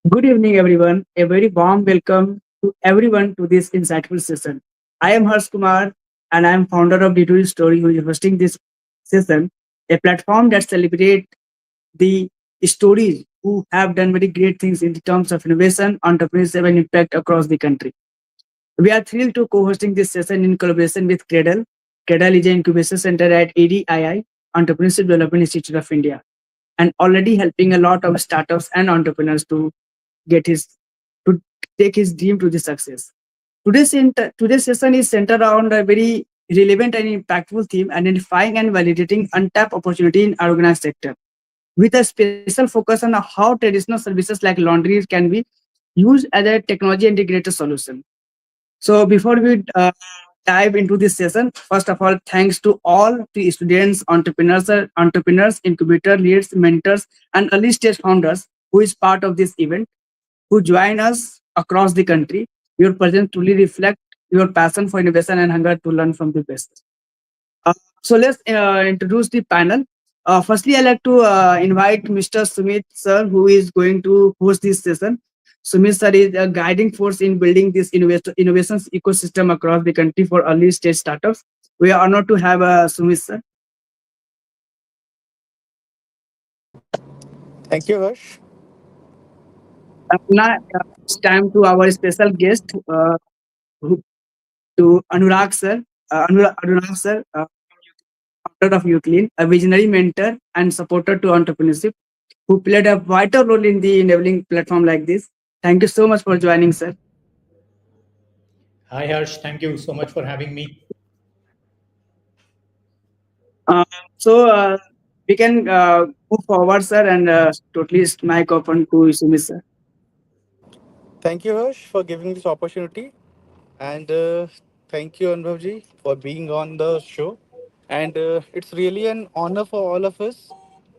Good evening, everyone. A very warm welcome to everyone to this insightful session. I am Harsh Kumar, and I am founder of D2D Youthstory, who is hosting this session, a platform that celebrates the stories who have done very great things in terms of innovation, entrepreneurship, and impact across the country. We are thrilled to co-hosting this session in collaboration with CrAdLE. CrAdLE is an incubation center at ADII, Entrepreneurship Development Institute of India, and already helping a lot of startups and entrepreneurs to get his to take his dream to the success. Today's session is centered around a very relevant and impactful theme, identifying and validating untapped opportunity in organized sector, with a special focus on how traditional services like laundry can be used as a technology integrated solution. So before we dive into this session, first of all, thanks to all the students, entrepreneurs, incubator leads, mentors, and early stage founders who is part of this event, who join us across the country. Your presence truly reflect your passion for innovation and hunger to learn from the best. So let's introduce the panel. Firstly, I'd like to invite Mr. Sumit sir, who is going to host this session. Sumit sir is a guiding force in building this innovations ecosystem across the country for early stage startups. We are honored to have Sumit sir. Thank you, Harsh. Now it's time to our special guest, who, to Anurag sir. Anurag sir, founder of UClean, a visionary mentor and supporter to entrepreneurship, who played a vital role in the enabling platform like this. Thank you so much for joining, sir. Hi Harsh, thank you so much for having me. Uh, so we can move forward, sir, and totally mic open to Sumi, sir. Thank you, Harsh, for giving this opportunity. And thank you, Anubhavji, for being on the show. And it's really an honor for all of us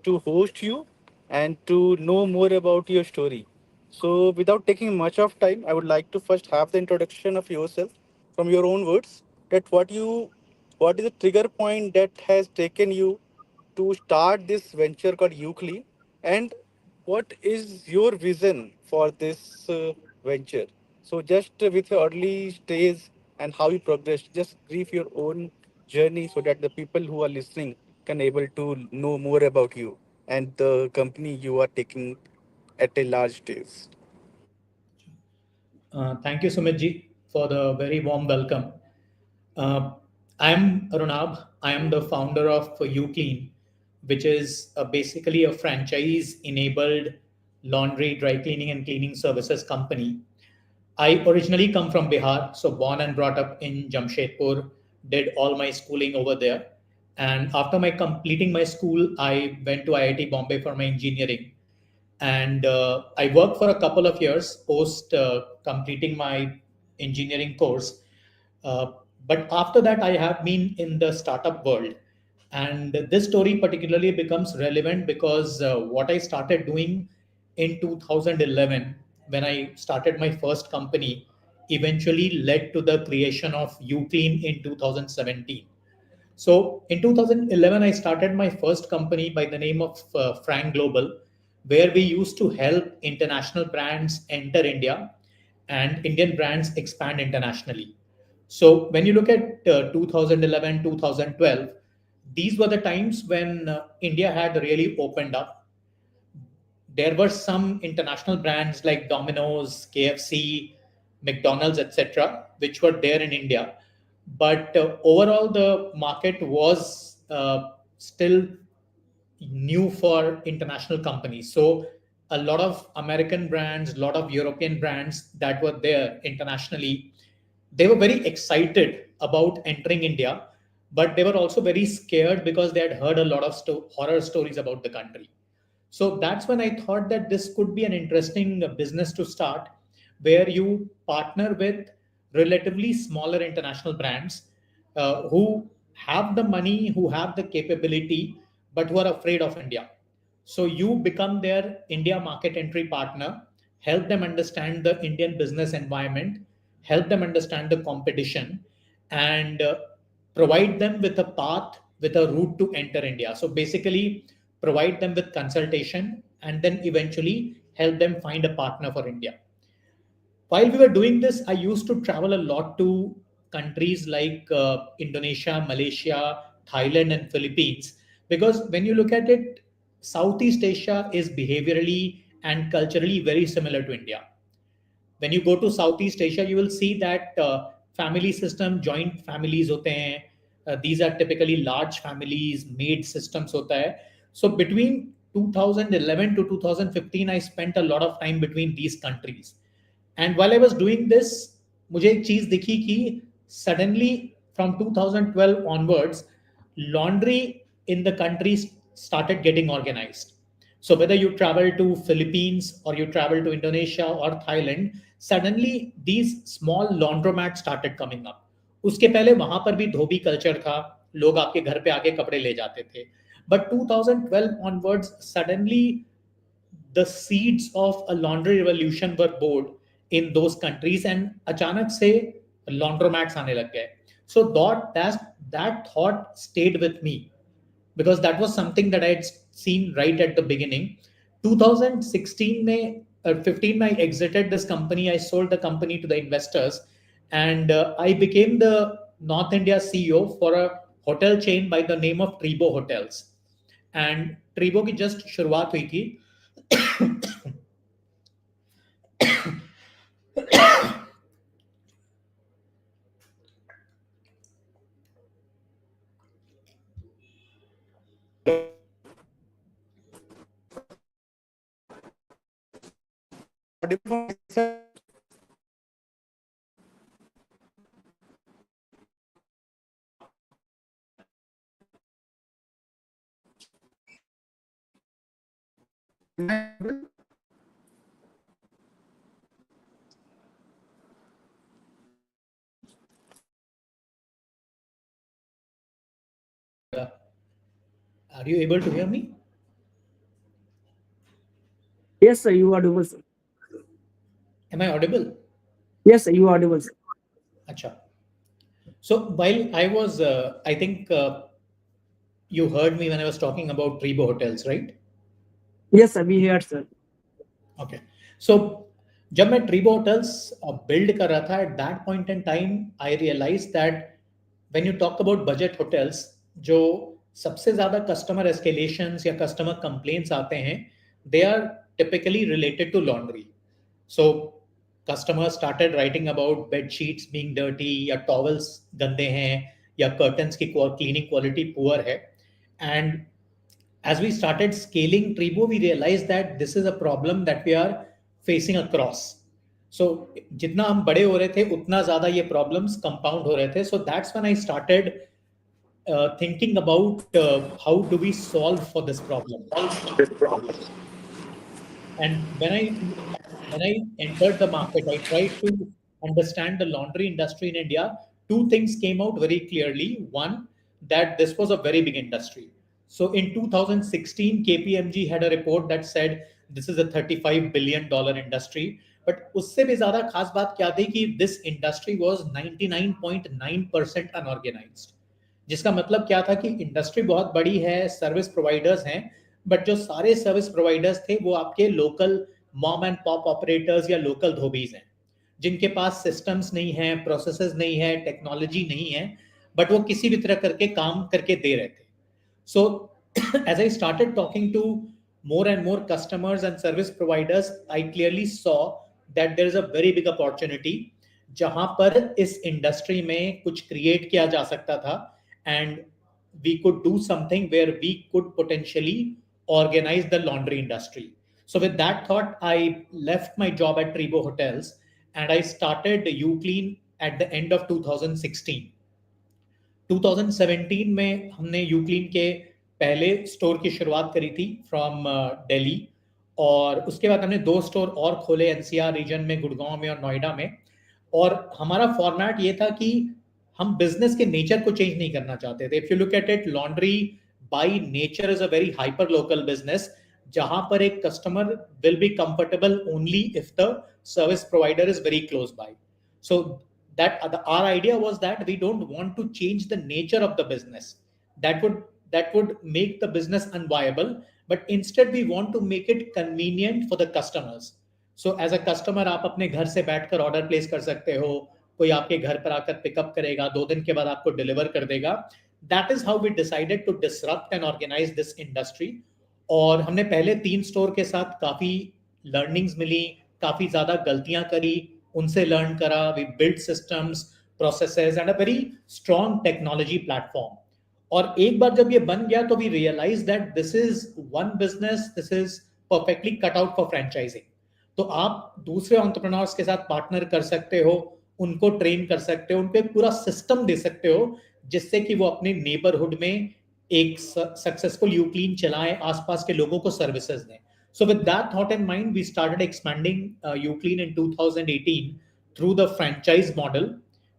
to host you and to know more about your story. So, without taking much of time, I would like to first have the introduction of yourself from your own words. That what is the trigger point that has taken you to start this venture called UClean, and what is your vision for this venture? So, just with your early stage and how you progressed, just brief your own journey so that the people who are listening can able to know more about you and the company you are taking at a large stage. Thank you, Sumit for the very warm welcome. Uh, I'm Arunabh. I am the founder of UClean, which is basically a franchise-enabled laundry, dry cleaning, and cleaning services company. I originally come from Bihar, so born and brought up in Jamshedpur, did all my schooling over there. And after my completing my school, I went to IIT Bombay for my engineering. And I worked for a couple of years post completing my engineering course. Uh, but after that, I have been in the startup world. And this story particularly becomes relevant because what I started doing in 2011, when I started my first company, eventually led to the creation of Uclean in 2017. So in 2011, I started my first company by the name of Franglobal, where we used to help international brands enter India and Indian brands expand internationally. So when you look at 2011, 2012, these were the times when India had really opened up. There were some international brands like Domino's, KFC, McDonald's, etc., which were there in India. But overall, the market was still new for international companies. So a lot of American brands, a lot of European brands that were there internationally, they were very excited about entering India, but they were also very scared because they had heard a lot of horror stories about the country. So that's when I thought that this could be an interesting business to start, where you partner with relatively smaller international brands who have the money, who have the capability, but who are afraid of India. So you become their India market entry partner, help them understand the Indian business environment, help them understand the competition, and provide them with a path, with a route to enter India. So basically, provide them with consultation and then eventually help them find a partner for India. While we were doing this, I used to travel a lot to countries like Indonesia, Malaysia, Thailand, and Philippines. Because when you look at it, Southeast Asia is behaviorally and culturally very similar to India. When you go to Southeast Asia, you will see that family system, joint families hote hain. These are typically large families, maid systems hota hai. So between 2011 to 2015, I spent a lot of time between these countries. And while I was doing this, मुझे एक चीज दिखी कि suddenly from 2012 onwards, laundry in the country started getting organized. So whether you travel to Philippines or you travel to Indonesia or Thailand, suddenly these small laundromats started coming up. उसके पहले वहां पर भी धोबी कल्चर था, लोग आपके घर पे आके कपड़े ले जाते थे. But 2012 onwards, suddenly the seeds of a laundry revolution were born in those countries, and अचानक से laundromats आने लग गए. So that thought stayed with me because that was something that I had seen right at the beginning. 2016 में 15 I exited this company. I sold the company to the investors, and I became the North India CEO for a hotel chain by the name of Tribo Hotels. And Tribo की just शुरुआत हुई थी. Are you able to hear me? Yes, sir, you are audible, sir. Am I audible? Yes, sir, you are audible, sir. Acha. So while I was, I think you heard me when I was talking about Tribo Hotels, right? Yes, sir, we heard, sir. Okay. So जब मैं Tribo Hotels build कर रहा था, at that point in time, I realized that when you talk about budget hotels, जो सबसे ज़्यादा customer escalations या customer complaints आते हैं, they are typically related to laundry. So customers started writing about bed sheets being dirty या towels गंदे हैं या curtains की cleaning quality poor है. And as we started scaling Tribo, we realized that this is a problem that we are facing across. So जितना हम बड़े हो रहे थे उतना ज़्यादा ये problems compound हो रहे थे. So that's when I started thinking about how do we solve for this problem. And when I entered the market, I tried to understand the laundry industry in India. Two things came out very clearly. One, that this was a very big industry. So in 2016, KPMG had a report that said this is a $35 billion industry. But उससे भी ज़्यादा खास बात क्या थी कि this industry was 99.9% unorganized. जिसका मतलब क्या था कि इंडस्ट्री बहुत बड़ी है, सर्विस प्रोवाइडर्स हैं, बट जो सारे सर्विस प्रोवाइडर्स थे वो आपके local mom and pop operators या लोकल धोबीज हैं, जिनके पास सिस्टम्स नहीं है, प्रोसेसेस नहीं है, टेक्नोलॉजी नहीं है, बट वो किसी भी तरह करके काम करके दे रहे थे. So as I started talking to more and more customers and service providers, I clearly saw that there is a very big opportunity जहां पर इस इंडस्ट्री में कुछ क्रिएट किया जा सकता था, and we could do something where we could potentially organize the laundry industry. So with that thought, I left my job at Tribo Hotels and I started UClean at the end of 2016. 2017 में हमने यूक्लीन के पहले store की शुरुआत करी थी from Delhi, और उसके बाद हमने 2 स्टोर और खोले एनसीआर रीजन में, गुड़गांव में और नोएडा में. और हमारा फॉर्मेट ये था कि हम बिजनेस के नेचर को चेंज नहीं करना चाहते थे. If you look at it, laundry by nature is a very hyper local business, जहां पर एक customer will be comfortable only if the service provider is very close by. So that our idea was that we don't want to change the nature of the business. That would make the business unviable. but instead we want to make it convenient for the customers. So as a customer आप अपने घर से बैठकर order place कर सकते हो, कोई आपके घर पर आकर पिकअप करेगा, 2 दिन के बाद आपको डिलीवर कर देगा. That is how we decided to disrupt and organize this industry. और हमने पहले 3 स्टोर के साथ काफी लर्निंग्स मिली, काफी ज्यादा गलतियां करी, उनसे लर्न करा. We build systems, processes and a very strong technology platform. और एक बार जब ये बन गया तो we realise that this is one business, this is perfectly cut out for franchising. तो आप दूसरे एंटरप्रेन्योर्स के साथ पार्टनर कर सकते हो, उनको ट्रेन कर सकते हो, उनको एक पूरा सिस्टम दे सकते हो जिससे कि वो अपने नेबरहुड में एक सक्सेसफुल यूक्लीन चलाएं, आसपास के लोगों को सर्विसेज दें. So with that thought in mind, we started expanding UClean in 2018 through the franchise model,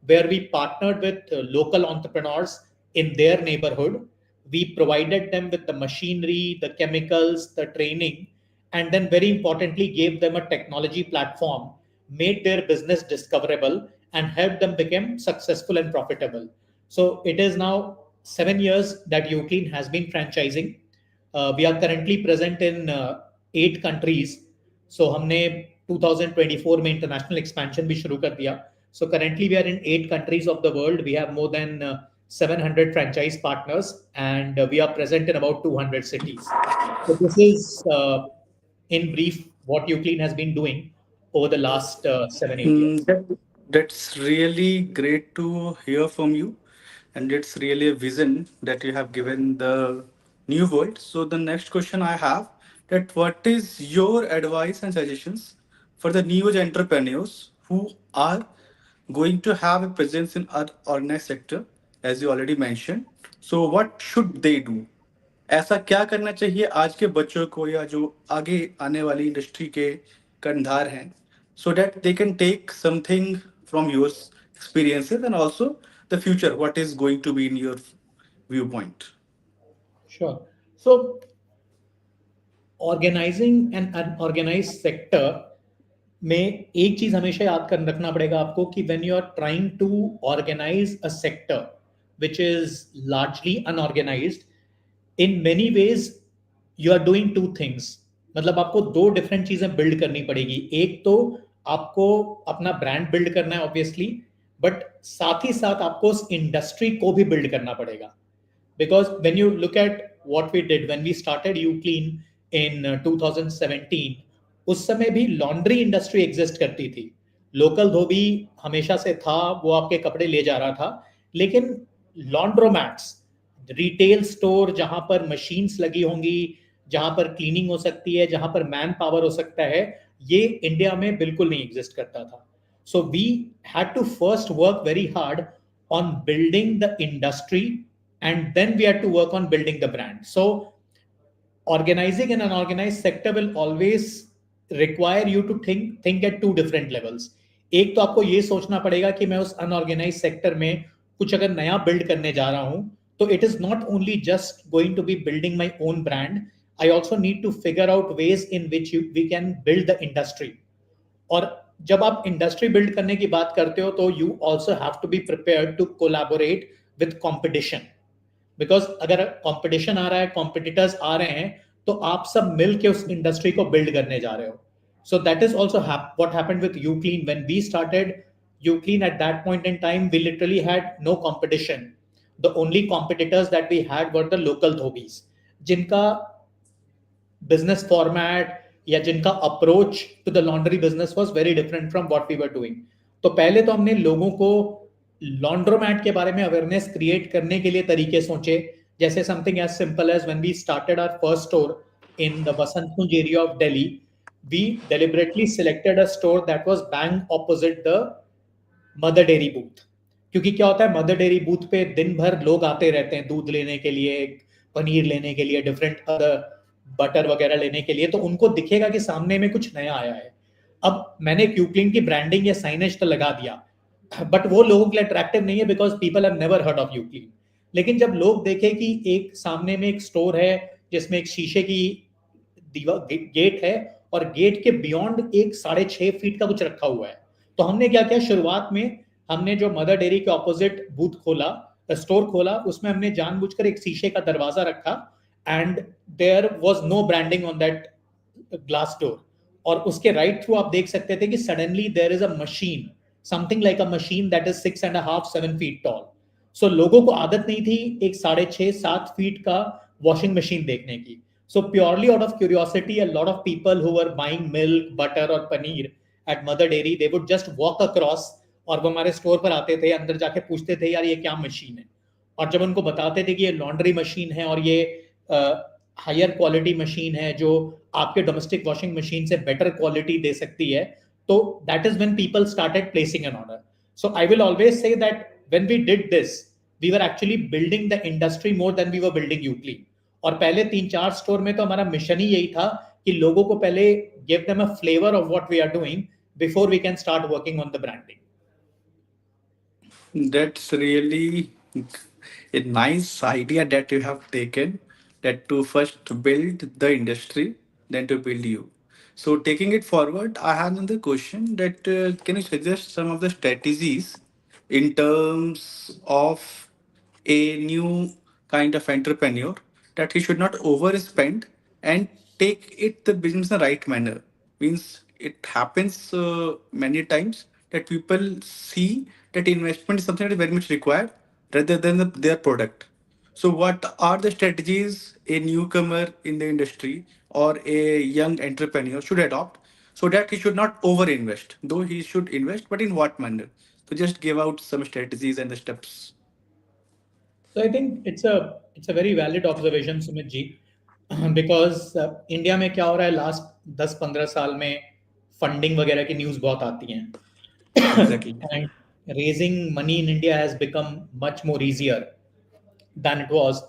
where we partnered with local entrepreneurs in their neighborhood. We provided them with the machinery, the chemicals, the training, and then very importantly, gave them a technology platform, made their business discoverable, and helped them become successful and profitable. So it is now 7 years that UClean has been franchising. We are currently present in 8 countries. So हमने 2024 में international expansion भी शुरू कर दिया. So currently we are in 8 countries of the world. We have more than 700 franchise partners, and we are present in about 200 cities. So this is in brief what UClean has been doing over the last 7-8 years. That's really great to hear from you, and it's really a vision that you have given the new world. So the next question I have, that what is your advice and suggestions for the new entrepreneurs who are going to have a presence in our organized sector, as you already mentioned. So what should they do? ऐसा क्या करना चाहिए आज के बच्चों को या जो आगे आने वाली इंडस्ट्री के कंधार हैं, so that they can take something from your experiences and also the future, what is going to be in your viewpoint? Sure. So organising and unorganised sector में एक चीज हमेशा याद कर रखना पड़ेगा आपको कि when you are trying to organise a sector which is largely unorganised, in many ways you are doing 2 things. मतलब आपको 2 डिफरेंट चीजें बिल्ड करनी पड़ेगी. एक तो आपको अपना ब्रांड बिल्ड करना है ऑब्वियसली, बट साथ ही साथ आपको उस इंडस्ट्री को भी बिल्ड करना पड़ेगा. Because when you look at what we did when we started UClean in 2017, उस समय भी लॉन्ड्री इंडस्ट्री एग्जिस्ट करती थी. लोकल धोबी हमेशा से था, वो आपके कपड़े ले जा रहा था, लेकिन लॉन्ड्रोमैट्स, रिटेल स्टोर जहां पर मशीन्स लगी होंगी, जहां पर क्लीनिंग हो सकती है, जहां पर मैन पावर हो सकता है, ये इंडिया में बिल्कुल नहीं एग्जिस्ट करता था. So we had to first work very hard on building the industry, and then we had to work on building the brand. So organizing in an organized sector will always require you to think at 2 different levels. एक तो आपको ये सोचना पड़ेगा कि मैं उस unorganised sector में कुछ अगर नया बिल्ड करने जा रहा हूं, तो it is not only just going to be building my own brand. I also need to figure out ways in which we can build the industry. और जब आप इंडस्ट्री बिल्ड करने की बात करते हो तो you also have to be prepared to collaborate with competition. Because अगर कंपटीशन आ रहा है, कॉम्पिटिटर्स आ रहे हैं, तो आप सब मिल के उस इंडस्ट्री को बिल्ड करने जा रहे हो. सो that is also what happened with UClean. When we started UClean at that point in time, we literally had no competition. The only competitors that we had were the local dhobis, जिनका business format या जिनका approach to the laundry business was very different from what we were doing. तो पहले तो हमने लोगों को laundromat के बारे में अवेयरनेस क्रिएट करने के लिए तरीके सोचे, जैसे something as simple as when we started our first store in the Vasant Kunj area of Delhi, we deliberately selected a store that was bang opposite the Mother Dairy booth. क्योंकि क्या होता है, मदर डेयरी बूथ पे दिन भर लोग आते रहते हैं दूध लेने के लिए, पनीर लेने के लिए, डिफरेंट अदर बटर वगैरह लेने के लिए, तो उनको दिखेगा कि सामने में कुछ नया आया है. अब मैंने UClean की ब्रांडिंग या साइनेज तो लगा दिया, बट वो लोगों के लिए अट्रैक्टिव नहीं है because people have never heard of UClean. लेकिन जब लोग देखें कि एक सामने में एक स्टोर है जिसमें एक शीशे की दीवार गेट है और गेट के बियॉन्ड एक 6.5 फीट का कुछ रखा हुआ है, तो हमने क्या किया, शुरुआत में हमने जो मदर डेयरी के ऑपोजिट बूथ खोला, स्टोर खोला, उसमें हमने जानबूझकर एक शीशे का दरवाजा रखा and there was no branding on that glass door. और उसके right through आप देख सकते थे कि suddenly there is a machine, something like a machine that is 6.5 7 feet tall. So लोगों को आदत नहीं थी एक 6.5 7 feet का washing machine देखने की. So purely out of curiosity, a lot of people who were buying milk, butter or paneer at Mother Dairy, they would just walk across और वो हमारे स्टोर पर आते थे, अंदर जाके पूछते थे यार ये क्या मशीन है. और जब उनको बताते थे कि ये लॉन्ड्री मशीन है और ये हायर क्वालिटी मशीन है जो आपके डोमेस्टिक वॉशिंग मशीन से बेटर क्वालिटी दे सकती है, तो that is when people started placing an order. So I will always say that when we did this, we were actually building the industry more than we were building UClean. और पहले 3-4 store में तो हमारा mission ही यही था कि लोगों को पहले give them a flavour of what we are doing before we can start working on the branding. That's really a nice idea that you have taken, that to first build the industry, then to build you. So taking it forward, I have another question that can you suggest some of the strategies in terms of a new kind of entrepreneur that he should not overspend and take it the business in the right manner? Means it happens many times that people see that investment is something that is very much required rather than their product. So, what are the strategies a newcomer in the industry or a young entrepreneur should adopt so that he should not over invest, though he should invest, but in what manner? So, just give out some strategies and the steps. So I think it's a very valid observation, Sumit ji, because India में क्या हो रहा है last 10-15 साल में funding वगैरह की news बहुत आती हैं. Exactly. And raising money in India has become much more easier than it was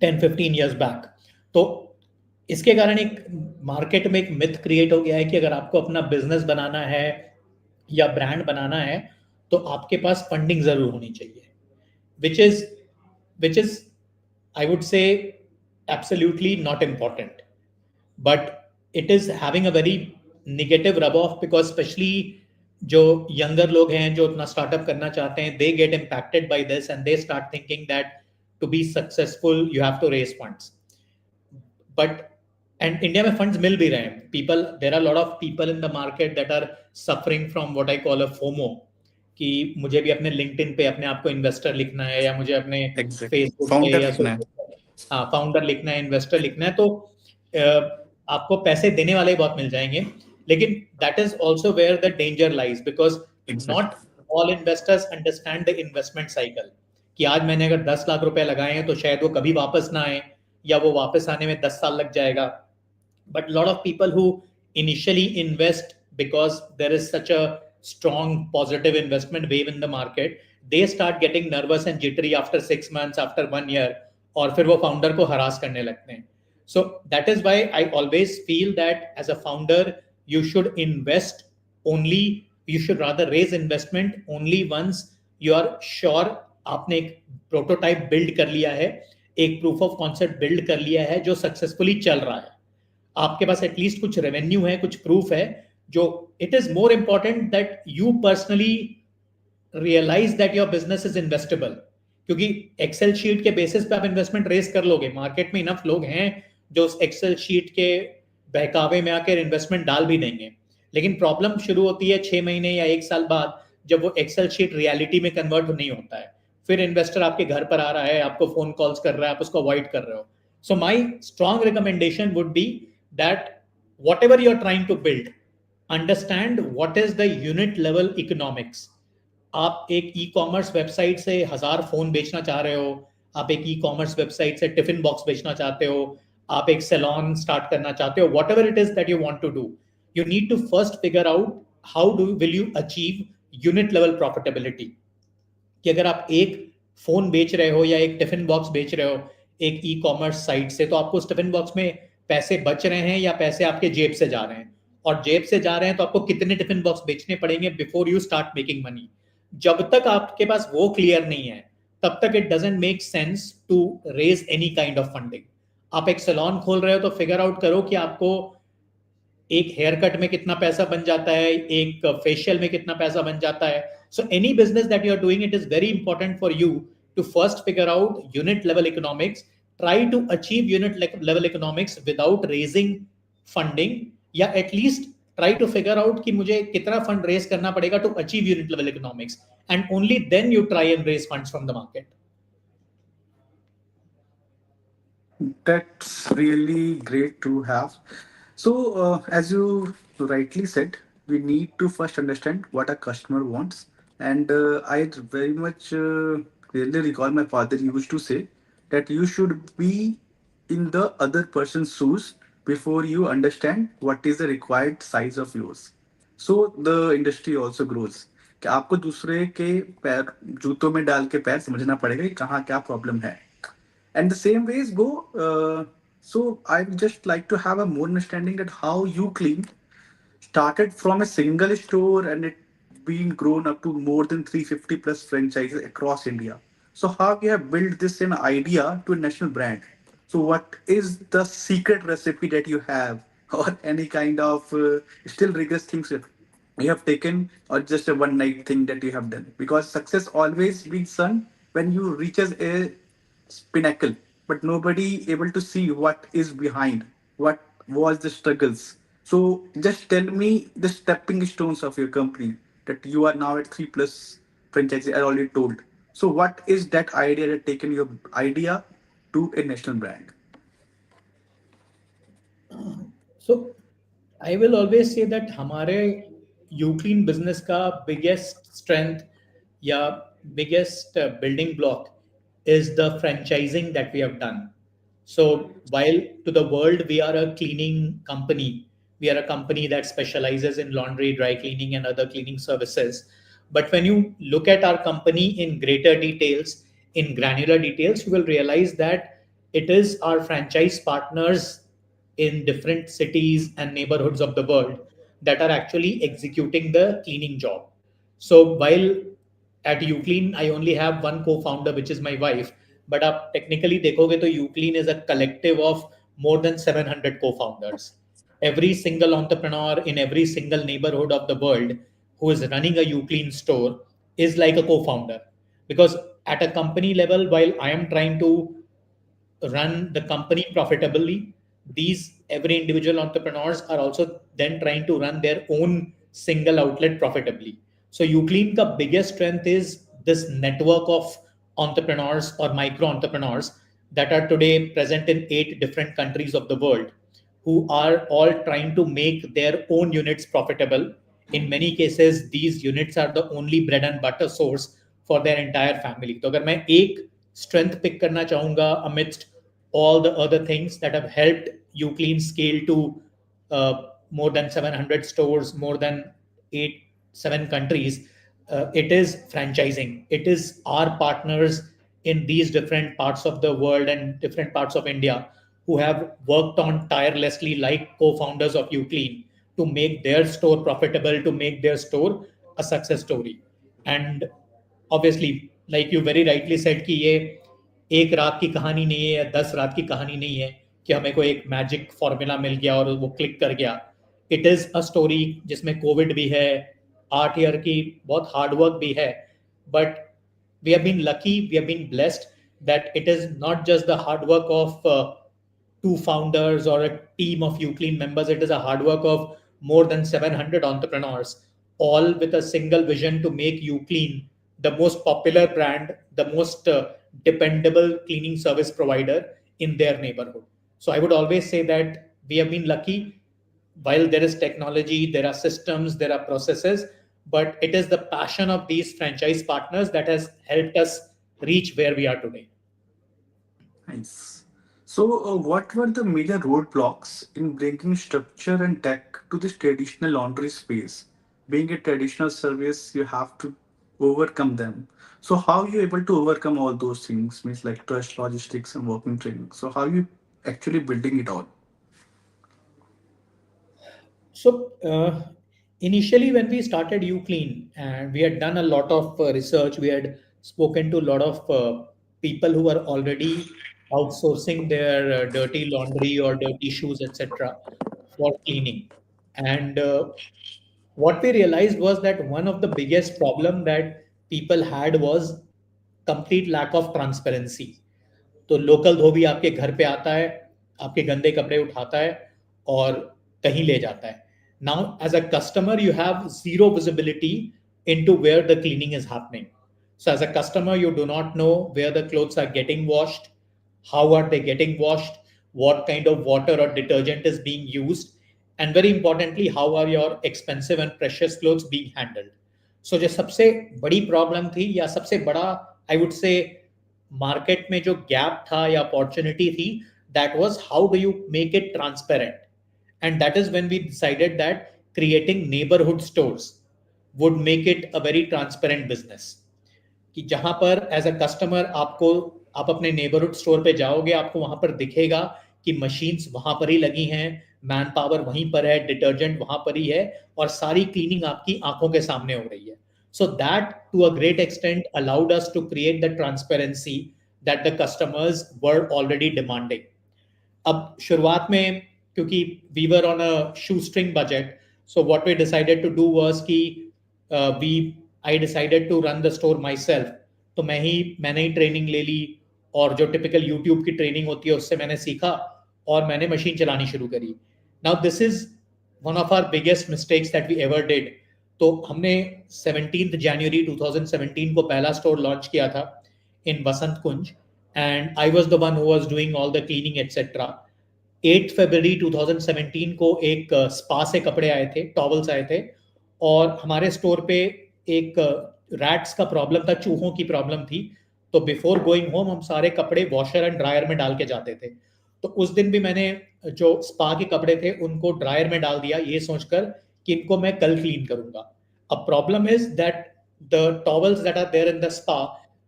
10-15 years back. तो इसके कारण एक मार्केट में एक मिथ क्रिएट हो गया है कि अगर आपको अपना बिजनेस बनाना है या ब्रांड बनाना है तो आपके पास फंडिंग जरूर होनी चाहिए, which is I would say absolutely not important, but it is having a very negative rub off because especially जो यंगर लोग हैं जो अपना स्टार्टअप करना चाहते हैं, they get impacted by this and they start thinking that to be successful you have to raise funds. But and India में funds मिल भी रहे हैं. People, there are a lot of people in the market that are suffering from what I call a FOMO, कि मुझे भी अपने LinkedIn पे अपने आप को इन्वेस्टर लिखना है या मुझे अपने Exactly. Facebook पे Founder या लिखना है. हाँ फाउंडर लिखना है, इन्वेस्टर लिखना है, तो आपको पैसे देने वाले बहुत मिल जाएंगे. लेकिन that is also where the danger lies because not all investors understand the investment cycle, कि आज मैंने अगर 10 लाख रुपए लगाए हैं तो शायद वो कभी वापस ना आए या वो वापस आने में 10 साल लग जाएगा. But a lot of people who initially invest because there is such a strong positive investment wave in the market, they start getting nervous and jittery after 6 months, after 1 year, और फिर वो फाउंडर को harass करने लगते हैं. So that is why I always feel that as a founder you should invest only, you should rather raise investment only once you are sure आपने एक prototype build कर लिया है, एक प्रूफ ऑफ कॉन्सेप्ट बिल्ड कर लिया है जो सक्सेसफुली चल रहा है, आपके पास एटलीस्ट कुछ रेवेन्यू है, कुछ प्रूफ है. जो it is more important that you personally realise that your business is investable, क्योंकि एक्सेल शीट के बेसिस पे आप इन्वेस्टमेंट रेज कर लोगे. मार्केट में इनफ लोग हैं जो उस एक्सेल शीट के बहकावे में आकर इन्वेस्टमेंट डाल भी देंगे, लेकिन प्रॉब्लम शुरू होती है 6 महीने या 1 साल बाद जब वो एक्सेल शीट रियलिटी में कन्वर्ट नहीं होता है. फिर इन्वेस्टर आपके घर पर आ रहा है, आपको फोन कॉल्स कर रहा है, आप उसको अवॉइड कर रहे हो. So my strong recommendation would be that whatever you're trying to build, understand what is the unit level economics. आप एक ई-कॉमर्स वेबसाइट से 1000 फोन बेचना चाह रहे हो, आप एक ई-कॉमर्स वेबसाइट से टिफिन बॉक्स बेचना चाहते हो, आप एक सैलून स्टार्ट करना चाहते हो, whatever it is that you want to do, you need to first figure out how will you achieve unit level profitability. कि अगर आप एक फोन बेच रहे हो या एक टिफिन बॉक्स बेच रहे हो एक ई-कॉमर्स साइट से, तो आपको उस टिफिन बॉक्स में पैसे बच रहे हैं या पैसे आपके जेब से जा रहे हैं, और जेब से जा रहे हैं तो आपको कितने टिफिन बॉक्स बेचने पड़ेंगे before you start making money. जब तक आपके पास वो क्लियर नहीं है तब तक it doesn't make sense to raise any kind of funding. आप एक सैलून खोल रहे हो तो फिगर आउट करो कि आपको एक हेयर कट में कितना पैसा बन जाता है, एक फेशियल में कितना पैसा बन जाता है. So any business that you are doing, it is very important for you to first figure out unit level economics, try to achieve level economics without raising funding, या at least try to figure out कि मुझे कितना fund raise करना पड़ेगा to achieve unit level economics, and only then you try and raise funds from the market. That's really great to have. So, as you rightly said, we need to first understand what a customer wants. And I very much really recall my father used to say that you should be in the other person's shoes before you understand what is the required size of yours. So the industry also grows. कि आपको दूसरे के पैर जूतों में डाल के पैर समझना पड़ेगा कि कहाँ क्या प्रॉब्लम है. And the same ways go. So I would just like to have a more understanding that how you clean started from a single store and it being grown up to more than 350 plus franchises across India. So how you have built this an idea to a national brand? So what is the secret recipe that you have, or any kind of still rigorous things that you have taken, or just a one night thing that you have done? Because success always being done when you reaches a pinnacle, but nobody able to see what is behind, what was the struggles. So just tell me the stepping stones of your company that you are now at 3 plus franchises. I already told. So what is that idea that taken your idea to a national brand? So I will always say that हमारे यूक्लीन business का biggest strength या biggest building block is the franchising that we have done. So while to the world we are a cleaning company, we are a company that specializes in laundry, dry cleaning, and other cleaning services. But when you look at our company in greater details, in granular details, you will realize that it is our franchise partners in different cities and neighborhoods of the world that are actually executing the cleaning job. So while at UClean, I only have one co-founder, which is my wife. But आप technically देखोगे तो UClean is a collective of more than 700 co-founders. Every single entrepreneur in every single neighborhood of the world who is running a UClean store is like a co-founder. Because at a company level, while I am trying to run the company profitably, these every individual entrepreneurs are also then trying to run their own single outlet profitably. So Uclean ka biggest strength is this network of entrepreneurs or micro entrepreneurs that are today present in 8 different countries of the world, who are all trying to make their own units profitable. In many cases, these units are the only bread and butter source for their entire family. तो अगर मैं एक strength pick करना चाहूंगा amidst all the other things that have helped Uclean scale to more than 700 stores, more than 7 countries, it is franchising. It is our partners in these different parts of the world and different parts of India who have worked on tirelessly, like co-founders of Uclean, to make their store profitable, to make their store a success story. And obviously, like you very rightly said, कि ये एक रात की कहानी नहीं है या 10 रात की कहानी नहीं है कि हमें कोई एक मैजिक फॉर्मूला मिल गया और वो क्लिक कर गया. इट इज अ स्टोरी जिसमें कोविड भी है, 8 ईयर की बहुत हार्ड वर्क भी है, but we have been lucky, we have been blessed that it is not just the hard work of 2 founders or a team of Uclean members. It is a hard work of more than 700 entrepreneurs, all with a single vision to make Uclean the most popular brand, the most dependable cleaning service provider in their neighborhood. So I would always say that we have been lucky. While there is technology, there are systems, there are processes, but it is the passion of these franchise partners that has helped us reach where we are today. Nice. So, what were the major roadblocks in bringing structure and tech to this traditional laundry space? Being a traditional service, you have to overcome them. So, how you able to overcome all those things? Means like trust, logistics, and working training. So, how you actually building it all? So initially, when we started UClean, and we had done a lot of research, we had spoken to a lot of people who were already outsourcing their dirty laundry or dirty shoes, etc., for cleaning. And what we realized was that one of the biggest problem that people had was complete lack of transparency. तो local dhobi आपके घर पे आता है, आपके गंदे कपड़े उठाता है और कहीं ले जाता है। Now as a customer you have zero visibility into where the cleaning is happening. So as a customer, you do not know where the clothes are getting washed, how are they getting washed, what kind of water or detergent is being used, and very importantly, how are your expensive and precious clothes being handled. So जो सबसे बड़ी problem थी या सबसे बड़ा आई would से market में जो गैप था या अपॉर्चुनिटी थी, that was how do you make it transparent. And that is when we decided that creating neighborhood stores would make it a very transparent business. कि जहां पर एज अ कस्टमर आपको, आप अपने नेबरहुड स्टोर पे जाओगे, आपको वहां पर दिखेगा कि मशीन्स वहां पर ही लगी हैं, मैन पावर वहीं पर है, डिटर्जेंट वहां पर ही है, और सारी क्लीनिंग आपकी आंखों के सामने हो रही है. So that to a great extent allowed us to create the transparency that the customers were already demanding. अब शुरुआत में क्योंकि we were on a shoestring budget, so what we decided to do was कि we I decided to run the store myself. तो मैंने ही training ले ली, और जो टिपिकल यूट्यूब की ट्रेनिंग होती है उससे मैंने सीखा और मैंने मशीन चलानी शुरू करी. Now this is one of our biggest mistakes that we ever did. तो हमने 17 जनवरी 2017 को पहला स्टोर लॉन्च किया था इन वसंत कुंज, and I was the one who was doing all the cleaning etc. 8 फरवरी 2017 को एक स्पा से कपड़े आए थे, टॉवल्स आए थे, और हमारे स्टोर पे एक रैट्स का प्रॉब्लम था, चूहों की प्रॉब्लम थी. तो बिफोर गोइंग होम हम सारे कपड़े वॉशर एंड ड्रायर में डाल के जाते थे. तो उस दिन भी मैंने जो स्पा के कपड़े थे उनको ड्रायर में डाल दिया, ये सोचकर कि इनको मैं कल क्लीन करूंगा. अब problem is that the towels that are there in the spa,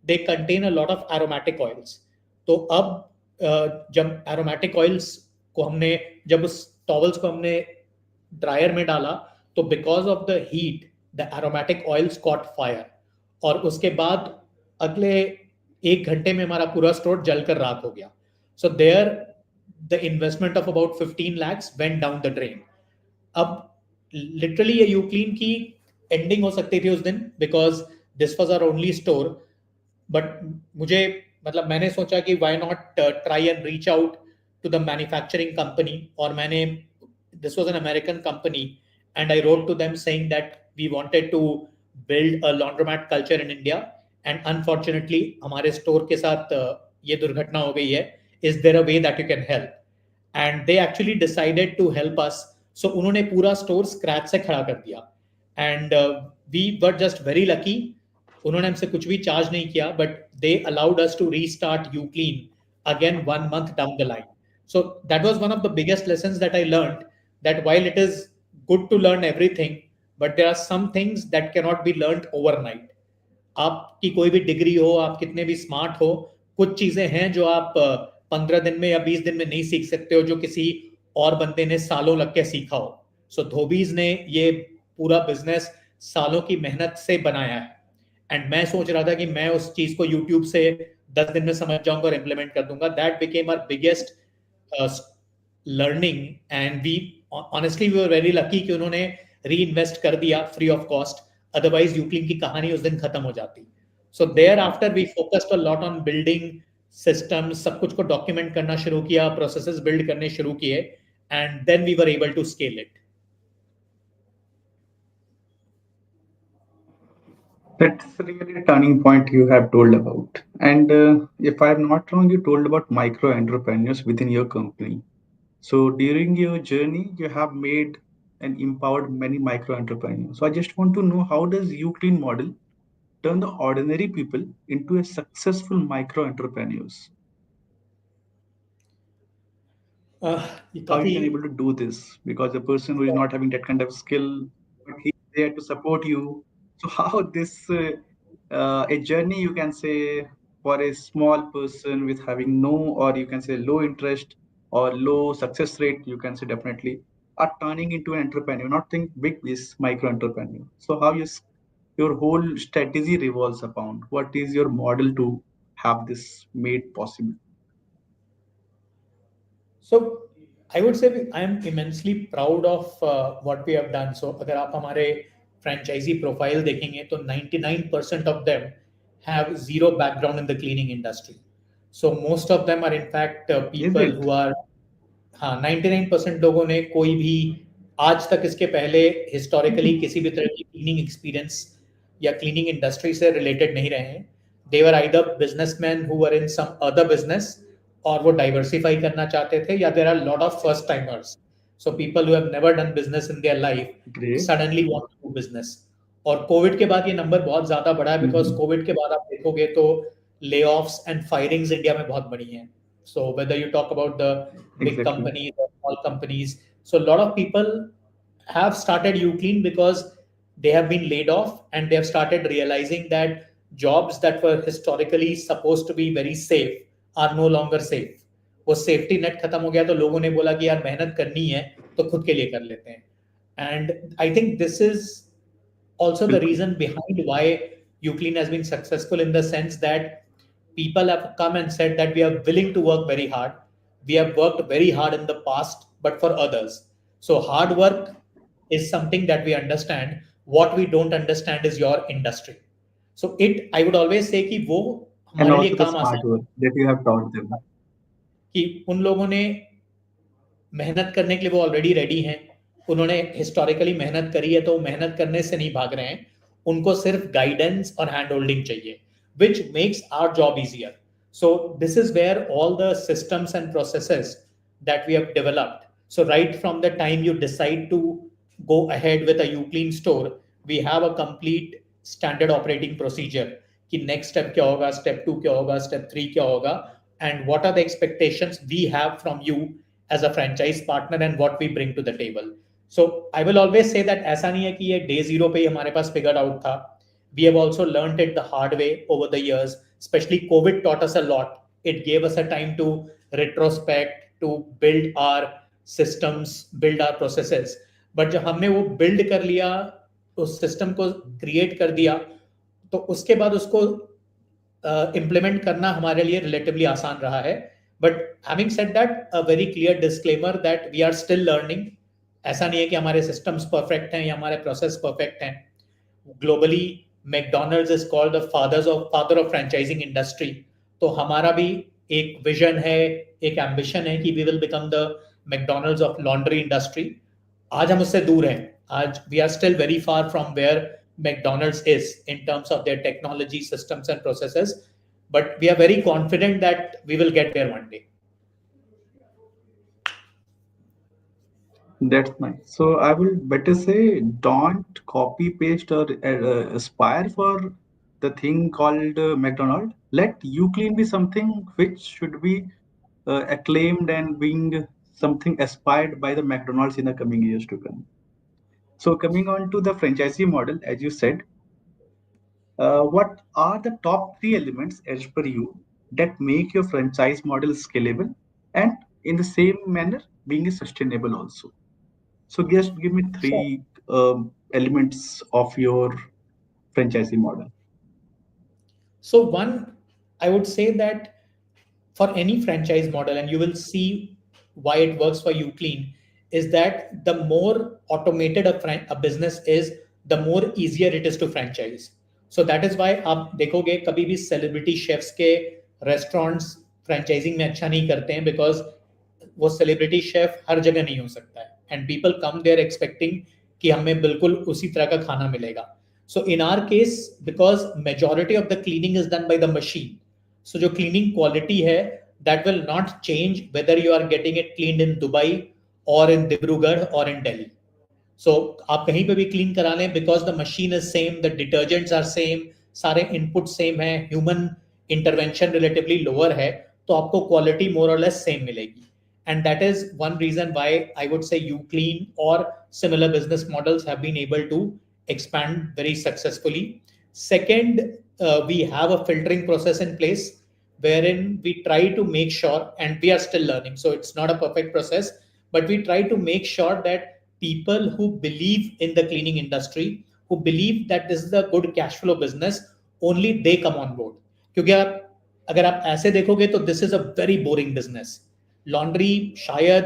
they contain a lot of aromatic oils. तो अब जब एरोमेटिक ऑयल्स को हमने, जब उस टॉवल्स को हमने ड्रायर में डाला, तो because of the heat the aromatic oils cot fire, और उसके बाद अगले 1 घंटे में हमारा पूरा स्टोर जलकर राख हो गया. So there the investment of about 15 lakhs went down the drain. अब लिटरली ये यूक्लीन की एंडिंग हो सकती थी उस दिन, because this was our only store. But मुझे, मतलब मैंने सोचा कि why not try and reach out to the manufacturing company, और मैंने, this was an American company, and I wrote to them saying that we wanted to build a laundromat culture in India, and unfortunately हमारे store के साथ ये दुर्घटना हो गई है. Is there a way that you can help? And they actually decided to help us. So उन्होंने पूरा स्टोर स्क्रैच से खड़ा कर दिया, and we were just very lucky. उन्होंने हमसे कुछ भी चार्ज नहीं किया, but they allowed us to restart UClean again 1 month down the line. So that was one of the biggest lessons that I learned, that while it is good to learn everything, but there are some things that can not be learned overnight. आपकी कोई भी degree हो, आप कितने भी smart हो, कुछ चीजें हैं जो आप 15 दिन में या 20 दिन में नहीं सीख सकते हो, जो किसी और बंदे ने सालों लग के सीखा हो. सो धोबीज ने ये पूरा बिजनेस सालों की मेहनत से बनाया है, एंड मैं सोच रहा था कि मैं उस चीज को यूट्यूब से 10 दिन में समझ जाऊंगा और इम्प्लीमेंट कर दूंगा. That became our biggest learning, and we honestly we were very lucky कि उन्होंने री इन्वेस्ट कर दिया free of cost. Otherwise UClean की कहानी उस दिन खत्म हो जाती. So thereafter we focused a lot on building systems, सब कुछ को डॉक्यूमेंट करना शुरू किया, प्रोसेसेस बिल्ड करने शुरू किए, and then we were able to scale it. That's really a turning point you have told about. And if I'm not wrong, you told about micro entrepreneurs within your company. So during your journey, you have made and empowered many micro entrepreneurs. So I just want to know, how does UClean model turn the ordinary people into a successful micro entrepreneurs? ये How you काफी can able to do this? Because a person who is not having that kind of skill, but he's there to support you. So how this a journey, you can say, for a small person with having no, or you can say low interest or low success rate, you can say definitely are turning into an entrepreneur, not think big, this micro entrepreneur. So how your whole strategy revolves upon, what is your model to have this made possible? So I would say I am immensely proud of what we have done. So अगर आप हमारे franchisee profile देखेंगे तो 99% of them have zero background in the cleaning industry. So most of them are in fact Is people it? who are, हाँ 99% लोगों ने कोई भी आज तक इसके पहले हिस्टोरिकली किसी भी तरह की क्लीनिंग एक्सपीरियंस या क्लीनिंग इंडस्ट्री से रिलेटेड नहीं रहे हैं. They were either businessmen who were in some other business, और वो डाइवर्सिफाई करना चाहते थे, या there are lot of first timers. So people who have never done business in their life Great. Suddenly want to do business. और Covid के बाद ये नंबर बहुत ज्यादा बढ़ा है, बिकॉज Mhm. कोविड के बाद आप देखोगे तो ले ऑफ्स एंड फायरिंग्स इंडिया में बहुत बढ़ी हैं. So whether you talk about the big Exactly. companies or small companies, so a lot of people have started UClean because they have been laid off and they have started realizing that jobs that were historically supposed to be very safe are no longer safe. वो safety net खत्म हो गया तो लोगों ने बोला कि यार मेहनत करनी है तो खुद के लिए कर लेते हैं. And I think this is also the बिल्कुल. reason behind why UClean has been successful, in the sense that people have come and said that we are willing to work very hard. We have worked very hard in the past, but for others. So hard work is something that we understand. What we don't understand is your industry. So it, I would always say कि वो And हमारे लिए also the काम smart आसान work that you have taught them. कि उन लोगों ने मेहनत करने के लिए वो ऑलरेडी रेडी हैं. उन्होंने हिस्टोरिकली मेहनत करी है तो मेहनत करने से नहीं भाग रहे हैं. उनको सिर्फ गाइडेंस और हैंड होल्डिंग चाहिए, which makes our job easier. So this is where all the systems and processes that we have developed. So right from the time you decide to go ahead with a UClean store, we have a complete standard operating procedure कि next step क्या होगा, step 2 क्या होगा, step 3 क्या होगा, and what are the expectations we have from you as a franchise partner and what we bring to the table. So I will always say that ऐसा नहीं है कि ये day zero पे ही हमारे पास figured out था. We have also learned it the hard way over the years. Especially COVID taught us a lot. It gave us a time to retrospect, to build our systems, build our processes. But जब हमने वो build कर लिया, उस system को create कर दिया, तो उसके बाद उसको implement करना हमारे लिए relatively आसान रहा है. But having said that, a very clear disclaimer that we are still learning. ऐसा नहीं है कि हमारे systems perfect हैं या हमारे process perfect हैं. Globally, McDonald's is called the father of franchising industry. तो हमारा भी एक विजन है, एक एम्बिशन है कि we will become the McDonald's of laundry industry. आज हम उससे दूर हैं. आज we are still very far from where McDonald's is in terms of their technology, systems and processes, but we are very confident that we will get there one day. That's nice. So I will better say don't copy paste or aspire for the thing called McDonald. Let UClean be something which should be acclaimed and being something aspired by the McDonald's in the coming years to come. So coming on to the franchisee model, as you said, what are the top three elements as per you that make your franchise model scalable and in the same manner being sustainable also? So just give me Sure. three elements of your franchisee model. So one, I would say that for any franchise model, and you will see why it works for UClean, is that the more automated a business is, the more easier it is to franchise. So that is why आप देखोगे कभी भी celebrity chefs के restaurants franchising में अच्छा नहीं करते हैं, because वो celebrity chef हर जगह नहीं हो सकता है, and people come there expecting कि हमें बिल्कुल उसी तरह का खाना मिलेगा. So in our case, because majority of the cleaning is done by the machine, so जो cleaning quality है, that will not change whether you are getting it cleaned in Dubai or in Dibrugarh or in Delhi. So आप कहीं पे भी clean करा लें, because the machine is same, the detergents are same, सारे input same है, human intervention relatively lower है, तो आपको quality more or less same मिलेगी. And that is one reason why I would say UClean or similar business models have been able to expand very successfully. Second, we have a filtering process in place wherein we try to make sure, and we are still learning, so it's not a perfect process, but we try to make sure that people who believe in the cleaning industry, who believe that this is a good cash flow business, only they come on board. क्योंकि आप अगर आप ऐसे देखोगे तो this is a very boring business. Laundry शायद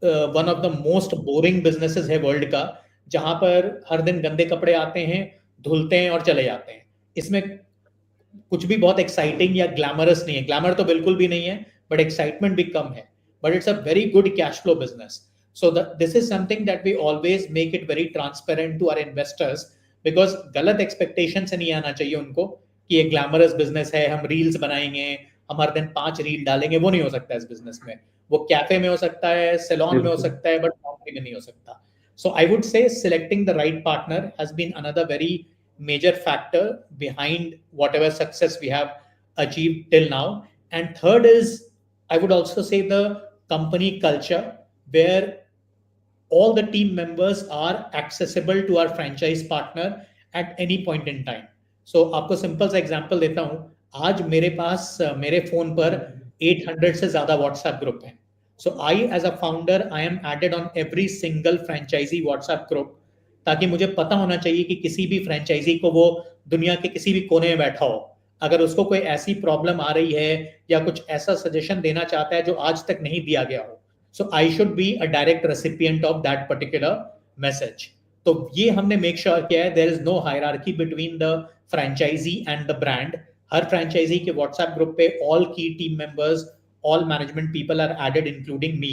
one of the most boring businesses है world का, जहां पर हर दिन गंदे कपड़े आते हैं, धुलते हैं और चले जाते हैं. इसमें कुछ भी बहुत एक्साइटिंग या ग्लैमरस नहीं है, ग्लैमर तो बिल्कुल भी नहीं है, बट एक्साइटमेंट भी कम है, but it's a very good cash flow business. So this is something that we always make it very transparent to our investors, because गलत एक्सपेक्टेशन से नहीं आना चाहिए उनको कि ये ग्लैमरस बिजनेस है, हम रील्स बनाएंगे, हम हर दिन 5 रील डालेंगे. वो नहीं हो सकता इस बिजनेस में. वो कैफे में हो सकता है, सेलॉन में हो बिल्कुल. सकता है, बट नौकरी में नहीं हो सकता. So I would say selecting the right partner has been another very major factor behind whatever success we have achieved till now. And third is, I would also say the company culture, where all the team members are accessible to our franchise partner at any point in time. So आपको simple सा example देता हूं. आज मेरे पास मेरे phone पर 800 से ज्यादा व्हाट्सएप ग्रुप हैं. So I as a founder I am added on every single franchisee WhatsApp group, ताकि मुझे पता होना चाहिए कि किसी भी फ्रेंचाइजी को, वो दुनिया के किसी भी कोने में बैठा हो, अगर उसको कोई ऐसी प्रॉब्लम आ रही है या कुछ ऐसा सजेशन देना चाहता है जो आज तक नहीं दिया गया हो, so I should be a direct recipient of that particular message. तो ये हमने मेक श्योर किया है, there is no hierarchy between the franchisee and the brand. हर फ्रेंचाइजी के व्हाट्सएप ग्रुप पे ऑल की team members, all management people are added, including me.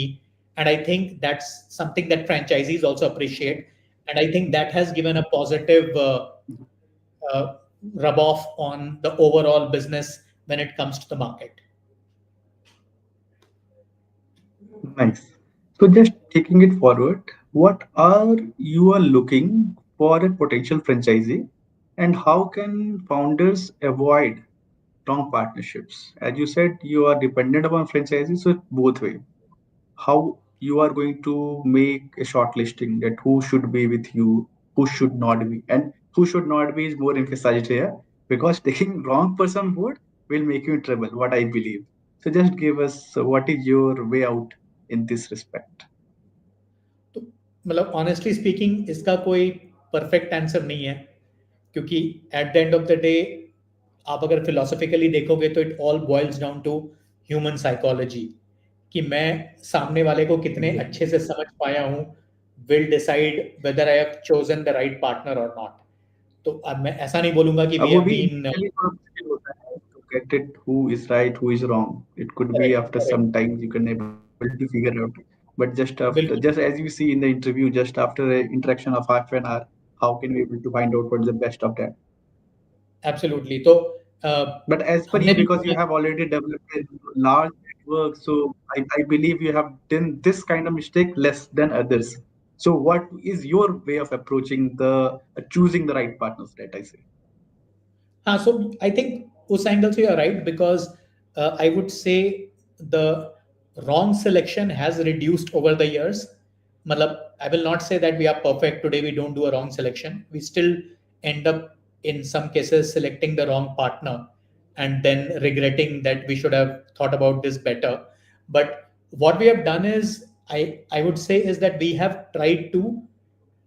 And I think that's something that franchisees also appreciate. And I think that has given a positive uh, rub off on the overall business when it comes to the market. Nice. So just taking it forward, what are you are looking for a potential franchisee, and how can founders avoid wrong partnerships? As you said, you are dependent upon franchisees, so both way. How you are going to make a short listing that who should be with you, who should not be, and who should not be is more emphasized here because taking wrong person on board will make you in trouble. What I believe. So just give us what is your way out in this respect. तो मतलब honestly speaking इसका कोई perfect answer नहीं है, क्योंकि at the end of the day आप अगर philosophically देखोगे तो it all boils down to human psychology, कि मैं सामने वाले को कितने Exactly. अच्छे से समझ पाया हूँ will decide whether I have chosen the right partner और नॉट. तो अब मैं ऐसा नहीं बोलूंगा कि वी वो हैव भी बीन initially थोड़ा मुश्किल होता है to get it who is right, who is wrong. It could be correct after correct some time you can able to figure out. But just after, बिल्कुल just as you see in the interview, just after a interaction of half an hour, how can we able to find out what's the best of that? Absolutely. तो But as per हमने you, भी because you have already developed a large network, so I believe you have done this kind of mistake less than others. So what is your way of approaching the choosing the right partners, that I say? हाँ, so I think उस angle से you are right, because I would say the wrong selection has reduced over the years. मतलब I will not say that we are perfect today, we don't do a wrong selection, we still end up in some cases selecting the wrong partner and then regretting that we should have thought about this better. But what we have done is, I would say, is that we have tried to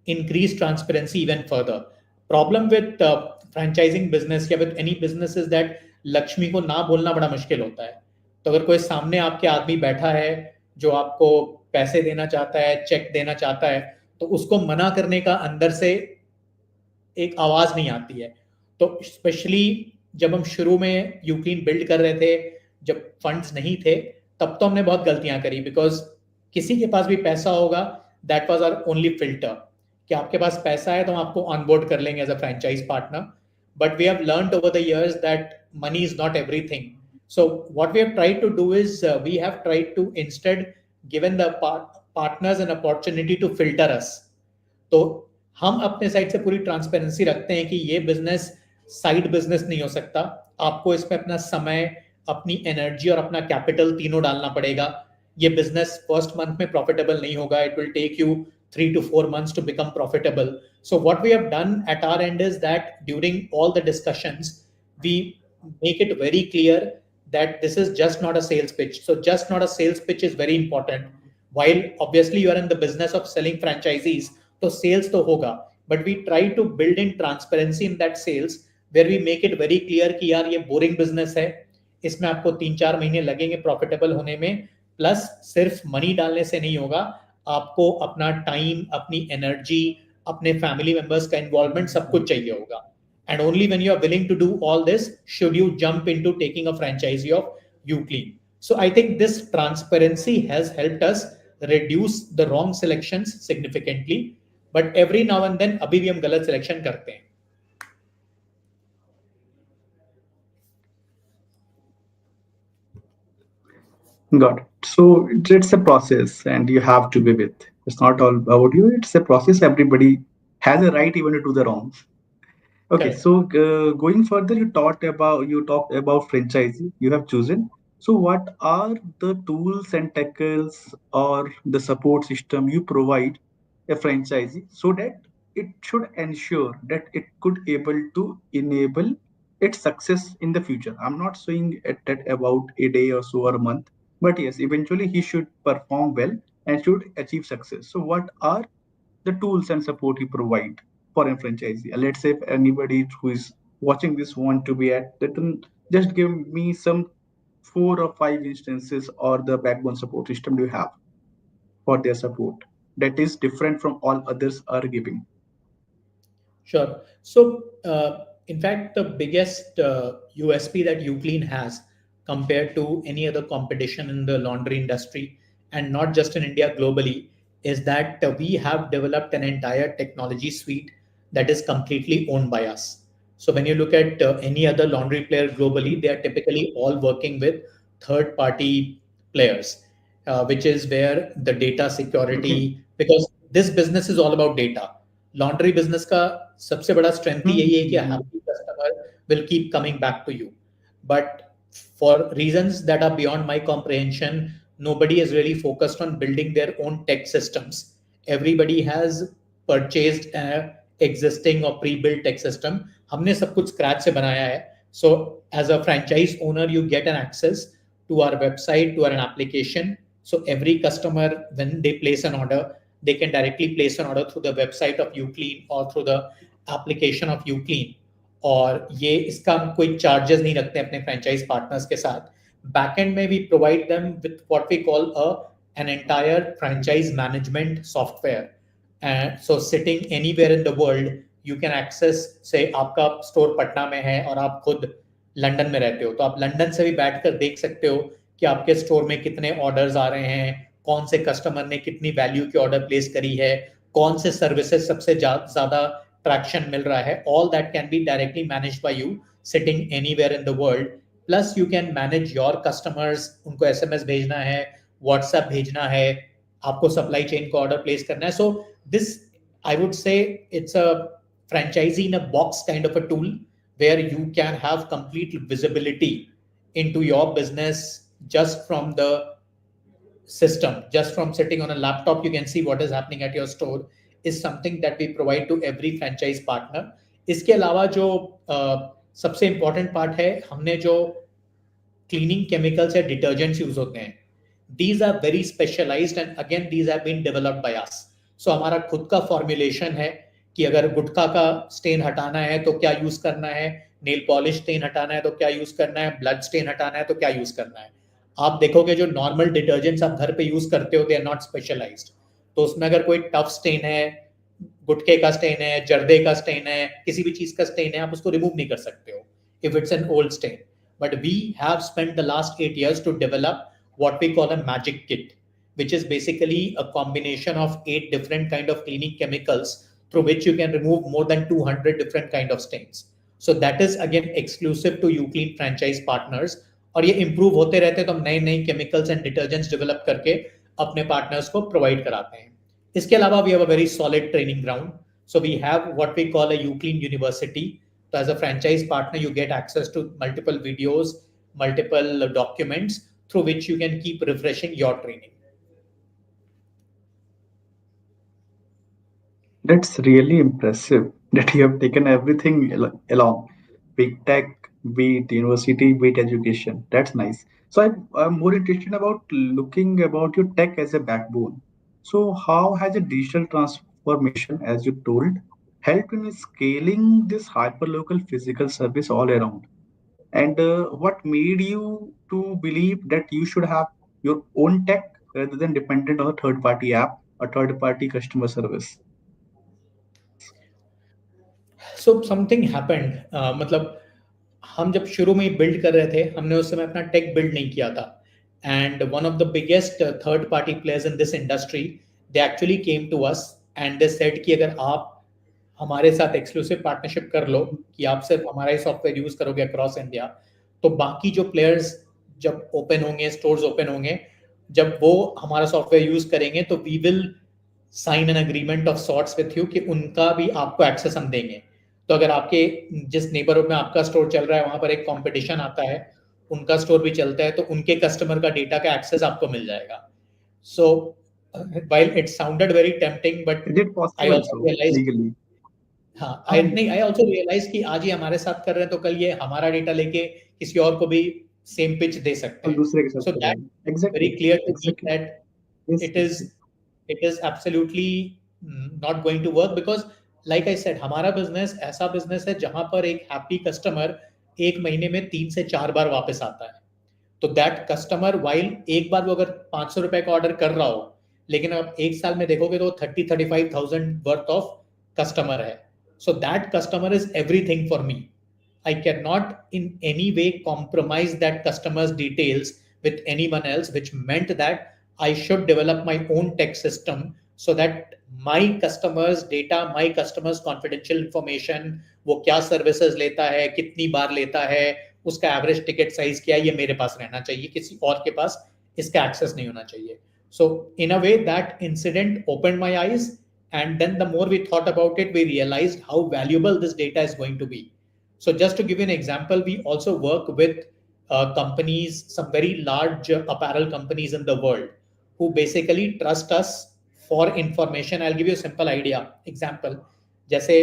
increase transparency even further. Problem with franchising business या with any business is that Lakshmi को ना बोलना बड़ा मुश्किल होता है. तो अगर कोई सामने आपके आदमी बैठा है जो आपको पैसे देना चाहता है, चेक देना चाहता है, तो उसको मना करने का अंदर से एक आवाज नहीं आती है. तो स्पेशली जब हम शुरू में यूक्लीन बिल्ड कर रहे थे, जब फंड्स नहीं थे, तब तो हमने बहुत गलतियां करी, बिकॉज किसी के पास भी पैसा होगा, that was our only filter, कि आपके पास पैसा है तो हम आपको ऑनबोर्ड कर लेंगे as a franchise partner. But we have learned over the years that money is not everything. So what we have tried to do is we have tried to instead given the partners an opportunity to filter us. तो हम अपने side से पूरी transparency रखते हैं कि ये business side business नहीं हो सकता. आपको इसमें अपना समय, अपनी एनर्जी और अपना कैपिटल तीनों डालना पड़ेगा. ये बिजनेस फर्स्ट मंथ में प्रॉफिटेबल नहीं होगा. It will take you 3 to 4 months to become profitable. So what we have done at our end is that during all the discussions, we make it very clear that this is just not a sales pitch. So just not a sales pitch is very important. While obviously you are in the business of selling franchisees, तो sales तो होगा, but we try to build in transparency in that sales, where we make it very clear कि यार ये boring business है, इसमें आपको 3-4 महीने लगेंगे प्रॉफिटेबल होने में, प्लस सिर्फ मनी डालने से नहीं होगा, आपको अपना टाइम, अपनी एनर्जी, अपने फैमिली मेंबर्स का इन्वॉल्वमेंट सब कुछ चाहिए होगा. And only when you are willing to do all this should you jump into taking a franchisee of uclean. So I think this transparency has helped us reduce the wrong selections significantly. But every now and then अभी भी हम गलत selection करते हैं. Got it. So it's a process, and you have to be with. It's not all about you. It's a process. Everybody has a right even to do the wrongs. Okay, Correct. so going further, you talked about franchisee you have chosen. So what are the tools and tackles or the support system you provide a franchisee so that it should ensure that it could able to enable its success in the future? I'm not saying that about a day or so or a month, but yes, eventually he should perform well and should achieve success. So what are the tools and support you provide for a franchisee? Let's say if anybody who is watching this want to be at that, then just give me some 4 or 5 instances or the backbone support system you have for their support that is different from all others are giving. Sure. So, in fact, the biggest USP that Uclean has compared to any other competition in the laundry industry, and not just in India, globally, is that we have developed an entire technology suite that is completely owned by us. So, when you look at any other laundry player globally, they are typically all working with third party players, which is where the data Okay. security, because this business is all about data. Laundry business का सबसे बड़ा strength ही यही है कि Hmm. Happy customer will keep coming back to you. But for reasons that are beyond my comprehension, nobody is really focused on building their own tech systems. Everybody has purchased a existing or pre-built tech system. हमने सब कुछ scratch से बनाया है. So as a franchise owner, you get an access to our website, to our application. So every customer, when they place an order, they can directly place an order through the website of uclean or through the application of uclean. और ये इसका हम कोई charges नहीं रखते अपने franchise partners के साथ. बैकएंड में we provide them with what we call a an entire franchise management software. And so sitting anywhere in the world you can access. Say आपका स्टोर पटना में है और आप खुद लंदन में रहते हो, तो आप लंदन से भी बैठकर देख सकते हो कि आपके स्टोर में कितने ऑर्डर्स आ रहे हैं, कौन से कस्टमर ने कितनी वैल्यू की ऑर्डर प्लेस करी है, कौन से सर्विसेज सबसे ज्यादा ट्रैक्शन मिल रहा है. All that can be directly manage by you sitting anywhere in the world. Plus you can manage your customers. उनको एसएमएस भेजना है, व्हाट्सएप भेजना है, आपको सप्लाई चेन को ऑर्डर प्लेस करना है. सो दिस, आई वुड से, it's a franchisee in a box kind of a tool where you can have complete visibility into your business just from the system. Just from sitting on a laptop you can see what is happening at your store. Is something that we provide to every franchise partner. इसके अलावा जो सबसे important part है, हमने जो cleaning chemicals या detergents use होते हैं, these are very specialized and again these have been developed by us. So हमारा खुद का formulation है कि अगर गुटखा का स्टेन हटाना है तो क्या यूज करना है, नेल पॉलिश स्टेन हटाना है तो क्या यूज करना है, ब्लड स्टेन हटाना है तो क्या यूज करना है. आप देखोगे जो नॉर्मल डिटर्जेंट्स आप घर पे यूज करते हो, दे आर नॉट स्पेशलाइज्ड. तो उसमें अगर कोई टफ स्टेन है, गुटखे का स्टेन है, जर्दे का स्टेन है, किसी भी चीज का स्टेन है, आप उसको रिमूव नहीं कर सकते हो if it's an old stain. But we have spent the last 8 years to develop what we call a magic kit, which is basically a combination of 8 different kind of cleaning chemicals through which you can remove more than 200 different kind of stains. So that is again exclusive to uclean franchise partners. और ये improve होते रहते हैं, तो हम नए नए chemicals and detergents develop करके अपने partners को provide कराते हैं. इसके अलावा we have a very solid training ground. So we have what we call a uclean university. So as a franchise partner, you get access to multiple videos, multiple documents through which you can keep refreshing your training. That's really impressive that you have taken everything along. Big tech, be it university, be it education. That's nice. So I'm more interested about looking about your tech as a backbone. So how has a digital transformation, as you told, helped in scaling this hyperlocal physical service all around? And what made you to believe that you should have your own tech rather than dependent on a third-party app or third-party customer service? So something happened, मतलब हम जब शुरू में build कर रहे थे, हमने उस समय अपना टेक बिल्ड नहीं किया था, and one of the biggest third party players in this industry, they actually came to us and they said कि अगर आप हमारे साथ एक्सक्लूसिव पार्टनरशिप कर लो कि आप सिर्फ हमारा ही सॉफ्टवेयर यूज करोगे अक्रॉस इंडिया, तो बाकी जो प्लेयर्स जब ओपन होंगे, स्टोर्स ओपन होंगे, जब वो हमारा सॉफ्टवेयर यूज करेंगे तो we will sign an agreement of sorts with you कि उनका भी आपको एक्सेस हम देंगे। तो अगर आपके जिस नेबरहुड में आपका स्टोर चल रहा है वहां पर एक कंपटीशन आता है, उनका स्टोर भी चलता है, तो उनके कस्टमर का डेटा का एक्सेस आपको मिल जाएगा। सो while it sounded very tempting, but Is it I possible also so realized, legally? हाँ, आई हाँ, नहीं, आई ऑल्सो रियलाइज कि आज ये हमारे साथ कर रहे हैं तो कल ये हमारा डेटा लेके किसी और को भी सेम पिच दे सकते और हैं। दूसरे के साथ सो दैट करेंगे very exactly clear to me exactly that yes it यस is it is absolutely not going to work, because like I said, हमारा बिजनेस ऐसा बिजनेस है जहां पर एक हैप्पी कस्टमर एक महीने में 3 से 4 बार वापस आता है। तो दैट कस्टमर वाइल एक बार वो अगर 500 रुपए का ऑर्डर कर रहा हो, लेकिन आप एक साल में देखोगे तो 30-35,000 वर्थ ऑफ कस्टमर है। So that customer is everything for me. I cannot in any way compromise that customer's details with anyone else, which meant that I should develop my own tech system so that my customers' data, my customers' confidential information, वो क्या services लेता है, कितनी बार लेता है, उसका average ticket size क्या है, ये मेरे पास रहना चाहिए, किसी और के पास इसका एक्सेस नहीं होना चाहिए। So in a way that incident opened my eyes, and then the more we thought about it, we realized how valuable this data is going to be. So just to give you an example, we also work with companies, some very large apparel companies in the world, who basically trust us for information. I'll give you a simple idea example. जैसे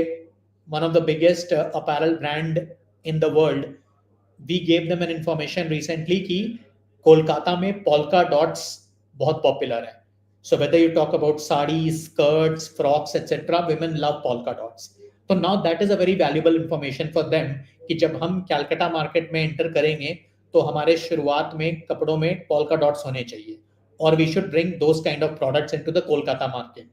one of the biggest apparel brand in the world, we gave them an information recently कि कोलकाता में polka dots बहुत popular है। So whether you talk about sarees, skirts, frocks, etc., women love polka dots. तो now that is a very valuable information for them कि जब हम Calcutta market में enter करेंगे तो हमारे शुरुआत में कपड़ों में पोल्का डॉट्स होने चाहिए, और we should bring those kind of products into the Kolkata market.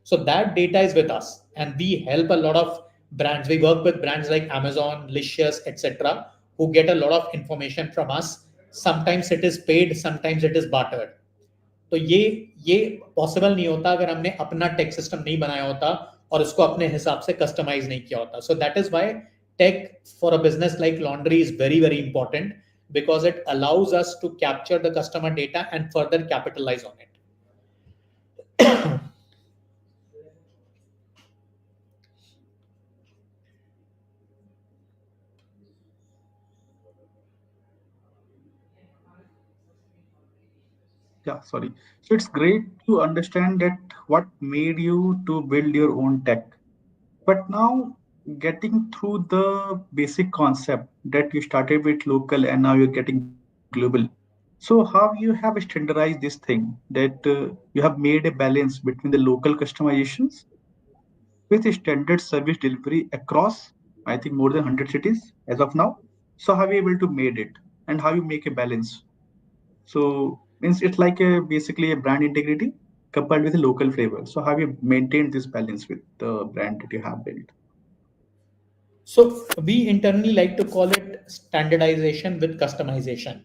So that data is with us, and we help a lot of brands. We work with brands like Amazon, Licious, etc., who get a lot of information from us. Sometimes it is paid, sometimes it is bartered. तो ये possible नहीं होता अगर हमने अपना tech system नहीं बनाया होता और उसको अपने हिसाब से कस्टमाइज नहीं किया होता। So that is why tech for a business like laundry is very very important, because it allows us to capture the customer data and further capitalize on it. yeah, sorry. So it's great to understand that what made you to build your own tech. But now getting through the basic concept that you started with local and now you're getting global. So how you have standardized this thing that you have made a balance between the local customizations with a standard service delivery across, I think, more than 100 cities as of now. So how are you able to made it and how you make a balance? So means it's like a basically a brand integrity coupled with a local flavor. So how you maintained this balance with the brand that you have built? So we internally like to call it standardization with customization,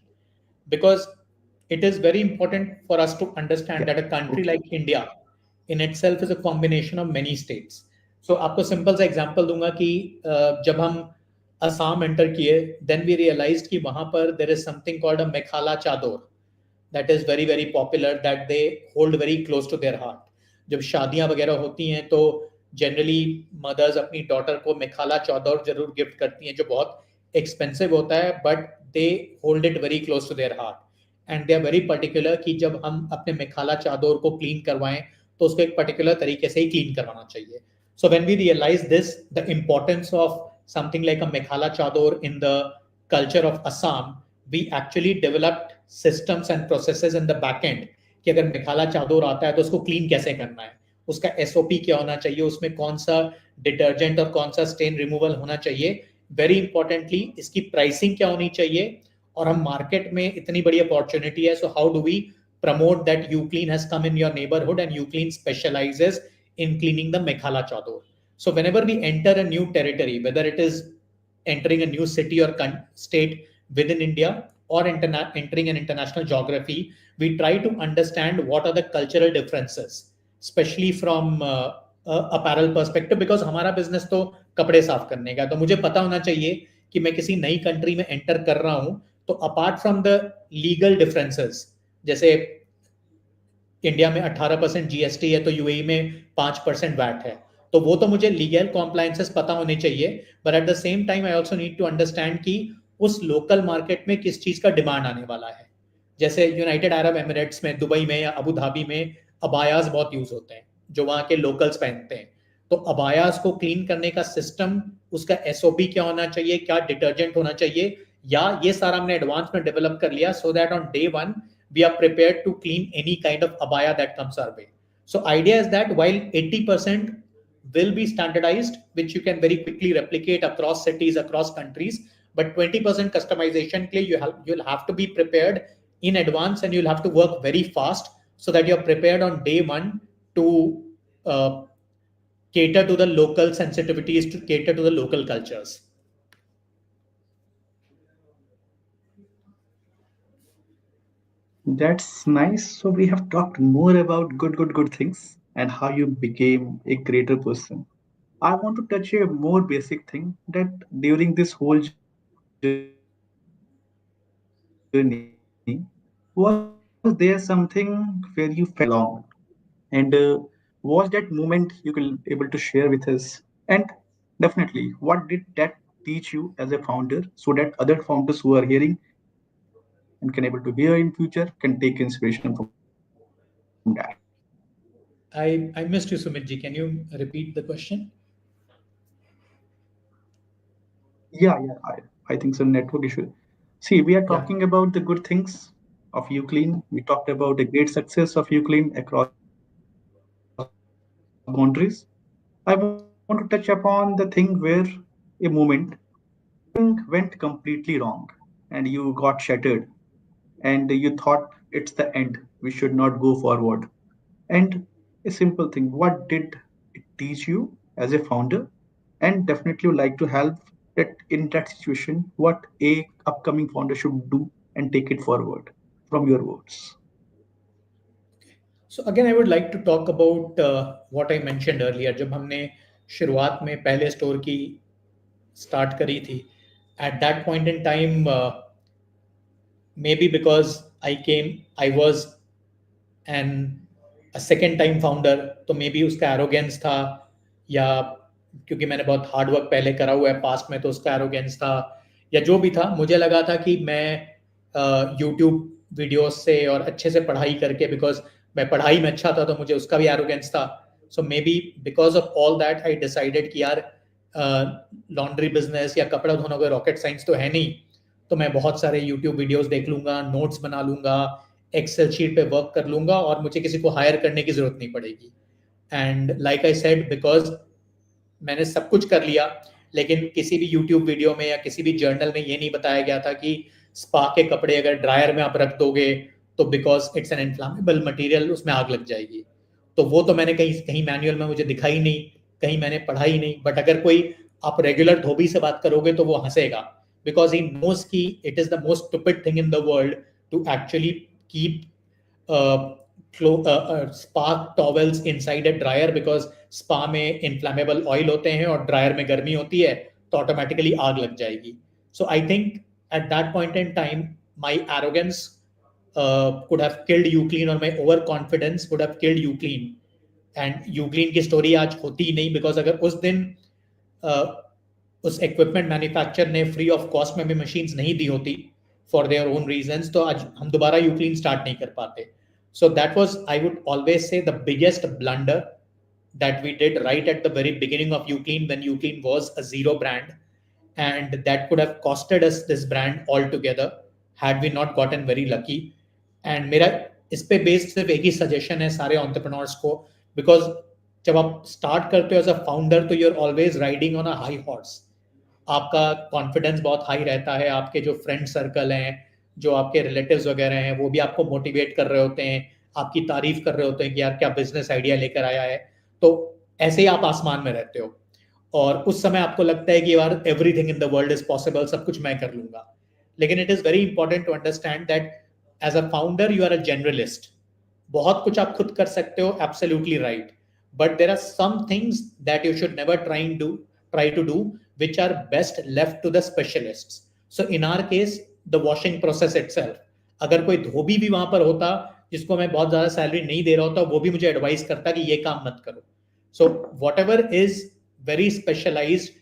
because it is very important for us to understand Yeah. that a country Okay. like India in itself is a combination of many states. So आपको simple सा example दूंगा कि जब हम Assam enter किए, then we realized कि वहां पर there is something called a mekhela chador, that is very very popular, that they hold very close to their heart. जब शादियां वगैरह होती हैं तो जनरली मदर्स अपनी डॉटर को मेखाला चादर जरूर गिफ्ट करती हैं, जो बहुत एक्सपेंसिव होता है, but they hold it very close to their heart and they are very particular कि जब हम अपने मेखाला चादर को क्लीन करवाएं तो उसको एक पर्टिकुलर तरीके से ही क्लीन करवाना चाहिए। So when we realize this, the importance of something like a mekhela chador in the culture of Assam, we actually developed systems and processes in the back end कि अगर मेखाला चादर आता है तो उसको क्लीन कैसे करना है, उसका एसओपी क्या होना चाहिए, उसमें कौन सा डिटर्जेंट और कौन सा स्टेन रिमूवल होना चाहिए, वेरी इंपॉर्टेंटली इसकी प्राइसिंग क्या होनी चाहिए, और हम मार्केट में इतनी बड़ी अपॉर्चुनिटी है, so how do we promote that UClean has come in your neighborhood and UClean specializes in cleaning the Mekhala chador. So whenever we enter a new territory, whether it is entering a new city or state within India or entering an international geography, we try to understand what are the cultural differences, especially from apparel perspective, because हमारा business तो कपड़े साफ करने का, तो मुझे पता होना चाहिए कि मैं किसी नई कंट्री में एंटर कर रहा हूं, तो apart from the legal differences, जैसे इंडिया में 18% जीएसटी है तो यूएई में 5% वैट है, तो वो तो मुझे लीगल कॉम्प्लायंसेस पता होने चाहिए, but at the same time I also need to understand कि उस लोकल मार्केट में किस चीज का डिमांड आने वाला है. जैसे यूनाइटेड अरब एमिरेट्स में, दुबई में या अबू धाबी में अबायास बहुत यूज होते हैं जो वहाँ के लोकल्स पहनते हैं, तो अबायास को क्लीन करने का सिस्टम, उसका एसओपी क्या होना चाहिए, क्या डिटर्जेंट होना चाहिए, या ये सारा हमने एडवांस में डेवलप कर लिया, so that on day one we are prepared to clean any kind of abaya that comes our way. So idea is that while 80% will be standardized, which you can very quickly replicate across cities, across countries, but 20% customization के लिए you'll have to be prepared in advance, and you'll have to work very fast so that you're prepared on day one to uh, cater to the local sensitivities, to cater to the local cultures. That's nice. So we have talked more about good things and how you became a greater person. I want to touch a more basic thing that during this whole journey, was there something where you felt lost and was that moment you can able to share with us? And definitely, what did that teach you as a founder so that other founders who are hearing and can able to hear in future can take inspiration from that? I missed you, Sumit ji. Can you repeat the question? Yeah, I think some network issue. See, we are Yeah. talking about the good things of UClean. We talked about the great success of UClean across boundaries. I want to touch upon the thing where a moment something went completely wrong and you got shattered and you thought it's the end. We should not go forward. And a simple thing, what did it teach you as a founder? And definitely would like to help that in that situation, what a upcoming founder should do and take it forward from your words. So again, I would like to talk about what I mentioned earlier. जब हमने शुरुआत में पहले store की start करी थी, at that point in time, maybe because I was an a second time founder, तो may be उसका एरोगेंस था, या क्योंकि मैंने बहुत हार्ड वर्क पहले करा हुआ है पास्ट में तो उसका एरोगेंस था, या जो भी था, मुझे लगा था कि मैं यूट्यूब वीडियोस से और अच्छे से पढ़ाई करके, बिकॉज मैं पढ़ाई में अच्छा था तो मुझे उसका भी एरोगेंस था. So may be because of all that I decided कि यार लॉन्ड्री बिजनेस या कपड़ा धोना कोई रॉकेट साइंस तो है नहीं, तो मैं बहुत सारे यूट्यूब वीडियोस देख लूंगा, नोट्स बना लूंगा, एक्सेल शीट पे वर्क कर लूंगा और मुझे किसी को हायर करने की जरूरत नहीं पड़ेगी. And like I said, because मैंने सब कुछ कर लिया, लेकिन किसी भी यूट्यूब वीडियो में या किसी भी जर्नल में ये नहीं बताया गया था कि स्पा के कपड़े अगर ड्रायर में आप रख दोगे तो because it's an inflammable material, उसमें आग लग जाएगी. तो वो तो मैंने कहीं कहीं मैनुअल में मुझे दिखाई नहीं, कहीं मैंने पढ़ाई नहीं. बट अगर कोई आप रेगुलर धोबी से बात करोगे तो वो हंसेगा, बिकॉज ही नोज की it is the most stupid thing in the world to actually keep spa towels inside a dryer, because spa में इन्फ्लामेबल ऑयल होते हैं और ड्रायर में गर्मी होती है तो ऑटोमेटिकली आग लग जाएगी. So I think at that point in time my arrogance could have killed UClean, और my overconfidence would have killed UClean. And UClean की स्टोरी आज होती ही नहीं, बिकॉज अगर उस दिन उस इक्विपमेंट मैन्युफैक्चर ने फ्री ऑफ कॉस्ट में भी मशीन्स नहीं दी होती फॉर देयर ओन रीजंस, तो आज हम दोबारा UClean स्टार्ट नहीं कर पाते. So that was, I would always say, the biggest blunder that we did right at the very beginning of UClean, when UClean was a zero brand, and that could have costed us this brand altogether had we not gotten very lucky. And मेरा इस पे based सिर्फ एक ही suggestion है सारे entrepreneurs को, because जब आप स्टार्ट करते हो एज अ फाउंडर तो you are always riding on a high horse. आपका कॉन्फिडेंस बहुत हाई रहता है, आपके जो फ्रेंड सर्कल हैं, जो आपके रिलेटिव्स वगैरह हैं, वो भी आपको मोटिवेट कर रहे होते हैं, आपकी तारीफ कर रहे होते हैं कि यार क्या बिजनेस आइडिया लेकर आया है. तो ऐसे ही आप आसमान में रहते हो. और उस समय आपको लगता है कि यार everything in the world is possible, सब कुछ मैं कर लूंगा. लेकिन it is very important to understand that as a founder you are a generalist. बहुत कुछ आप खुद कर सकते हो, absolutely right, but there are some things that you should never try to do which are best left to the specialists. So in our case the washing process itself, अगर कोई धोबी भी वहां पर होता जिसको मैं बहुत ज्यादा सैलरी नहीं दे रहा होता, वो भी मुझे एडवाइस करता कि ये काम मत करो. So whatever is very specialized,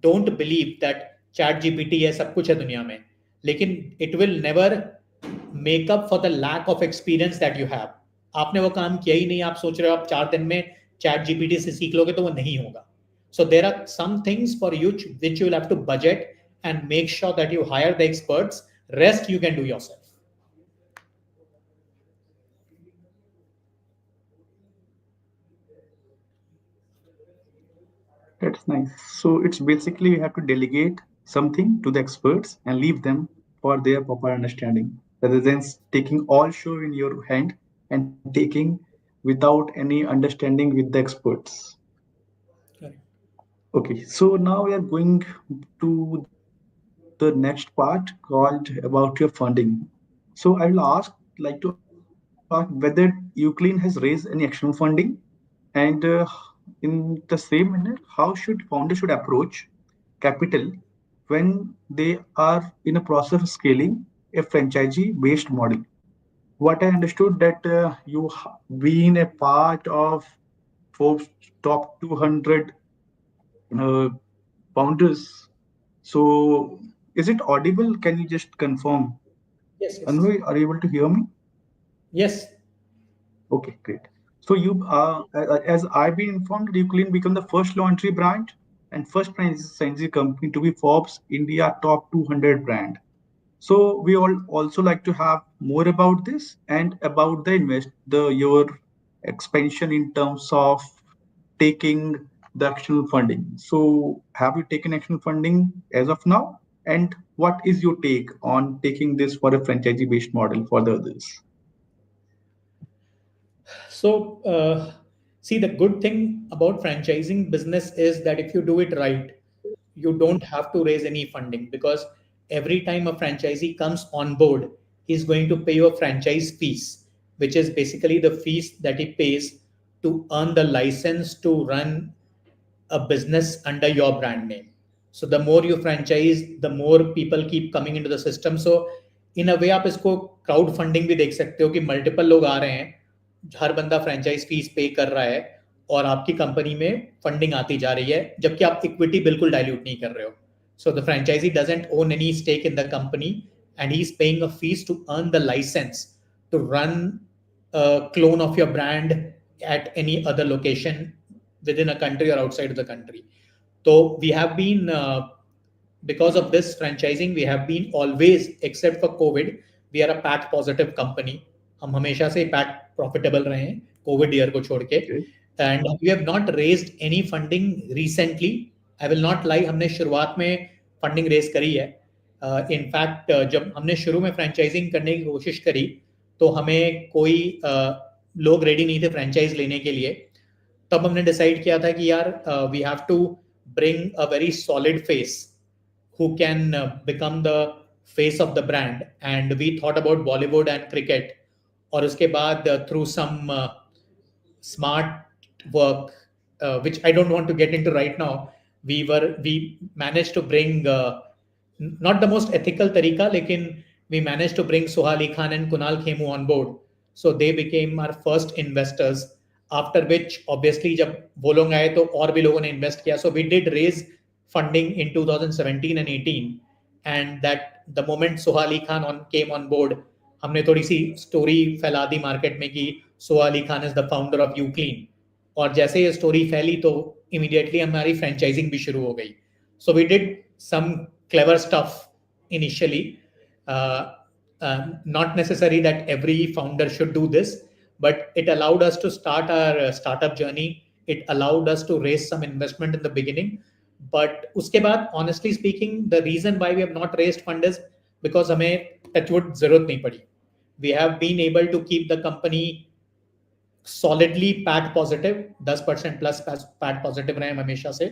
don't believe that chat gpt है, सब कुछ है दुनिया में, लेकिन it will never make up for the lack of experience that you have. आपने वो काम किया ही नहीं, आप सोच रहे हो आप 4 दिन में चैट जीपीटी से सीख लोगे, तो वो नहीं होगा. So there are some things for you which you will have to budget and make sure that you hire the experts. Rest you can do yourself. That's nice. So it's basically you have to delegate something to the experts and leave them for their proper understanding, rather than taking all show in your hand and taking without any understanding with the experts. Correct. Okay, so now we are going to the next part called about your funding. So I will like to ask whether UClean has raised any external funding, and in the same manner, how should founders should approach capital when they are in a process of scaling a franchisee-based model. What I understood that been a part of Forbes top 200 uh, founders. So, is it audible? Can you just confirm? Yes, yes. Anhui, are you able to hear me? Yes. Okay, great. So as I've been informed, Uclean become the first laundry brand and first franchisee company to be Forbes India top 200 brand. So we all also like to have more about this and about the your expansion in terms of taking the external funding. So have you taken external funding as of now? And what is your take on taking this for a franchisee based model for the others? So, see, the good thing about franchising business is that if you do it right, you don't have to raise any funding, because every time a franchisee comes on board, he's going to pay you a franchise fees, which is basically the fees that he pays to earn the license to run a business under your brand name. So the more you franchise, the more people keep coming into the system. So in a way आप इसको crowd funding भी देख सकते हो कि multiple लोग आ रहे हैं, हर बंदा फ्रेंचाइज फीस पे कर रहा है और आपकी कंपनी में फंडिंग आती जा रही है, जबकि आप इक्विटी बिल्कुल डाइल्यूट नहीं कर रहे हो. So the franchisee doesn't own any stake in the company, and he's paying a fees to earn the license to run a clone of your brand at any other location within a country or outside of the country. So we have been, because of this franchising, we have been always, except for COVID, we are a PAT positive company. हम हमेशा से PAT profitable रहे हैं COVID year को छोड़ के, Okay. and we have not raised any funding recently. I will not lie, हमने शुरुआत में फंडिंग रेज करी है. इनफैक्ट जब हमने शुरू में फ्रेंचाइजिंग करने की कोशिश करी तो हमें कोई लोग रेडी नहीं थे फ्रेंचाइज लेने के लिए. तब हमने डिसाइड किया था कि यार we have to bring a very solid face who can become the face of the brand, and we thought about Bollywood and cricket. और उसके बाद through some smart work, which I don't want to get into right now, we managed to bring not the most ethical तरीका, लेकिन we managed to bring Suhali Khan and Kunal Khemu on board. So they became our first investors. After which, obviously, जब वो लोग आए तो और भी लोगों ने invest किया. So we did raise funding in 2017 and 18, and that the moment Suhali Khan came on board, हमने थोड़ी सी स्टोरी फैला दी मार्केट में कि Sohali Khan is the founder of UClean, और जैसे ये स्टोरी फैली तो इमीडिएटली हमारी फ्रेंचाइजिंग भी शुरू हो गई. So we did some clever stuff initially. Not necessary that every founder should do this, but it allowed us to start our startup journey. It allowed us to raise some investment in the beginning, but उसके बाद honestly speaking, the reason why we have not raised fund is because हमें touchwood जरूरत नहीं पड़ी. We have been able to keep the company solidly PAT positive, 10% plus PAT positive रहे हम हमेशा से.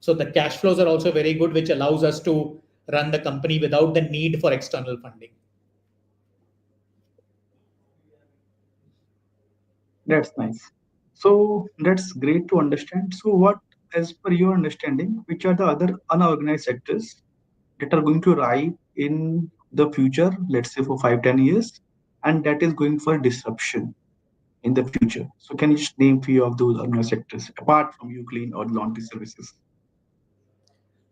So the cash flows are also very good, which allows us to run the company without the need for external funding. That's nice. So that's great to understand. So what, as per your understanding, which are the other unorganized sectors that are going to rise in the future, let's say for 5, 10 years, and that is going for disruption in the future. So can you just name few of those unorganized sectors apart from Uclean or laundry services?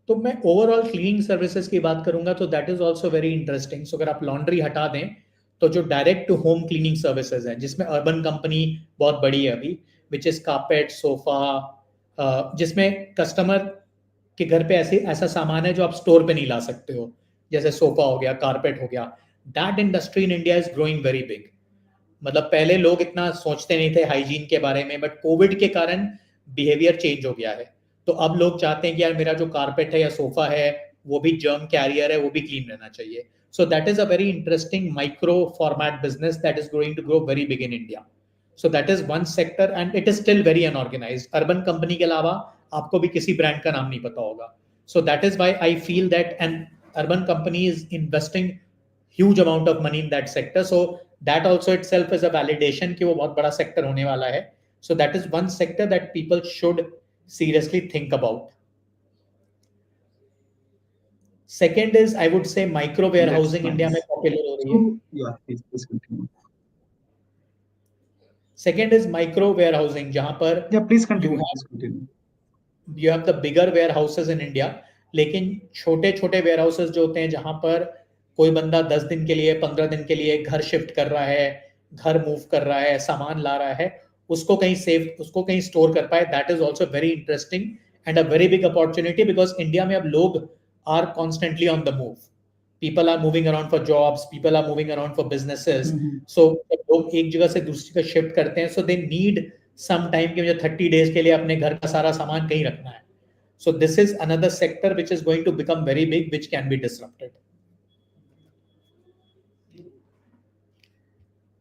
तो मैं overall cleaning services की बात करूंगा तो that is also very interesting. So अगर आप laundry हटा दें तो जो direct to home cleaning services हैं जिसमें अर्बन कंपनी बहुत बड़ी है अभी, विच इज कारपेट सोफा, जिसमें कस्टमर के घर पे ऐसे ऐसा सामान है जो आप स्टोर पे नहीं ला सकते हो, जैसे सोफा हो गया, कारपेट हो गया. That industry in India is growing very big. मतलब पहले लोग इतना सोचते नहीं थे हाइजीन के बारे में, बट कोविड के कारण बिहेवियर चेंज हो गया है. तो अब लोग चाहते हैं कि यार मेरा जो कारपेट है या सोफा है वो भी जर्म कैरियर है, वो भी क्लीन रहना चाहिए. So that is a very interesting micro format business that is going to grow very big in India. So that is one sector and it is still very unorganised. Urban company के अलावा आपको भी किसी brand का नाम नहीं पता होगा. सो that is why I feel that N urban company is investing huge amount of money in that sector. So that also itself is a validation कि वो बहुत बड़ा sector होने वाला है. So that is one sector that people should seriously think about. Second is I would say micro That's warehousing India में nice. popular हो रही है. So yeah, please continue. Second is micro warehousing जहाँ पर Yeah, please you continue. have Please continue. you have the bigger warehouses in India, लेकिन छोटे छोटे warehouses जो होते हैं जहां पर कोई बंदा 10 दिन के लिए 15 दिन के लिए घर शिफ्ट कर रहा है, घर मूव कर रहा है, सामान ला रहा है, उसको कहीं स्टोर कर पाए. That is also very interesting and a very big opportunity because India में अब लोग are constantly on the move. people are moving around for jobs, people are moving around for businesses. So लोग एक जगह से दूसरी जगह शिफ्ट करते हैं, so they need some time कि मुझे 30 days के लिए अपने घर का सारा सामान कहीं रखना है. So this is another sector which is going to become very big, which can be disrupted.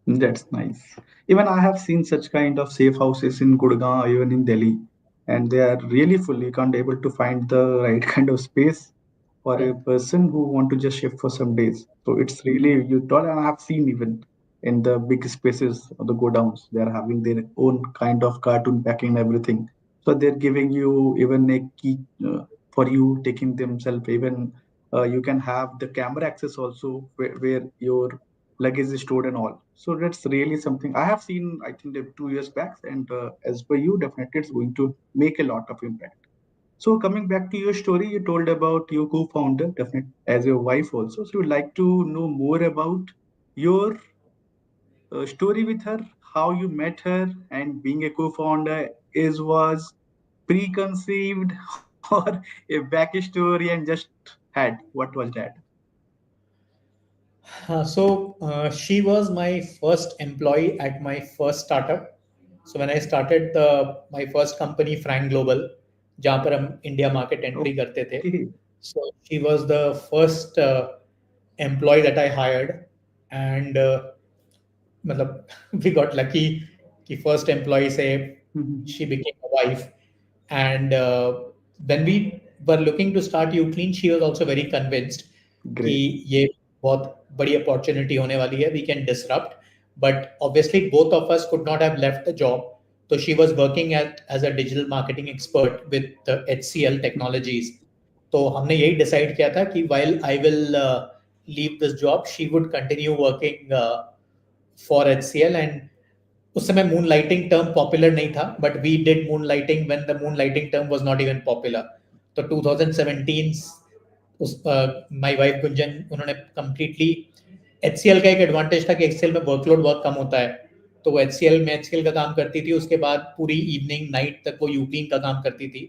That's nice. Even I have seen such kind of safe houses in Gurgaon, even in Delhi, and they are really full. You can't able to find the right kind of space for a person who want to just shift for some days. So it's really you told, and I have seen even in the big spaces of the godowns, they are having their own kind of cartoon packing and everything. So they're giving you even a key for you taking themselves. Even you can have the camera access also where your luggage is stored and all. So that's really something I have seen, I think, 2 years back. And as per you, definitely it's going to make a lot of impact. So coming back to your story, you told about your co-founder, definitely as your wife also. So we'd like to know more about your story with her, how you met her, and being a co-founder is was preconceived or a backstory and just had. What was that? She was my first employee at my first startup. So when I started my first company, Franglobal, जहाँ पर हम India market entry करते थे, Okay. so she was the first employee that I hired, and मतलब we got lucky कि first employee से she became a wife. And when we were looking to start UClean, she was also very convinced कि Great. ये बहुत बड़ी opportunity होने वाली है, we can disrupt. But obviously both of us could not have left the job. So she was working as a digital marketing expert with the HCL technologies. तो हमने यही decide किया था कि while I will leave this job, she would continue working for HCL. And उस समय moonlighting term popular नहीं था, but we did moonlighting when the moonlighting term was not even popular. तो 2017 माय वाइफ गुंजन उन्होंने completely HCL का एक advantage था कि एक्सेल में वर्कलोड बहुत कम होता है, तो वो एचसीएल में एचसीएल का काम करती थी, उसके बाद पूरी इवनिंग नाइट तक वो यूक्लीन का काम करती थी.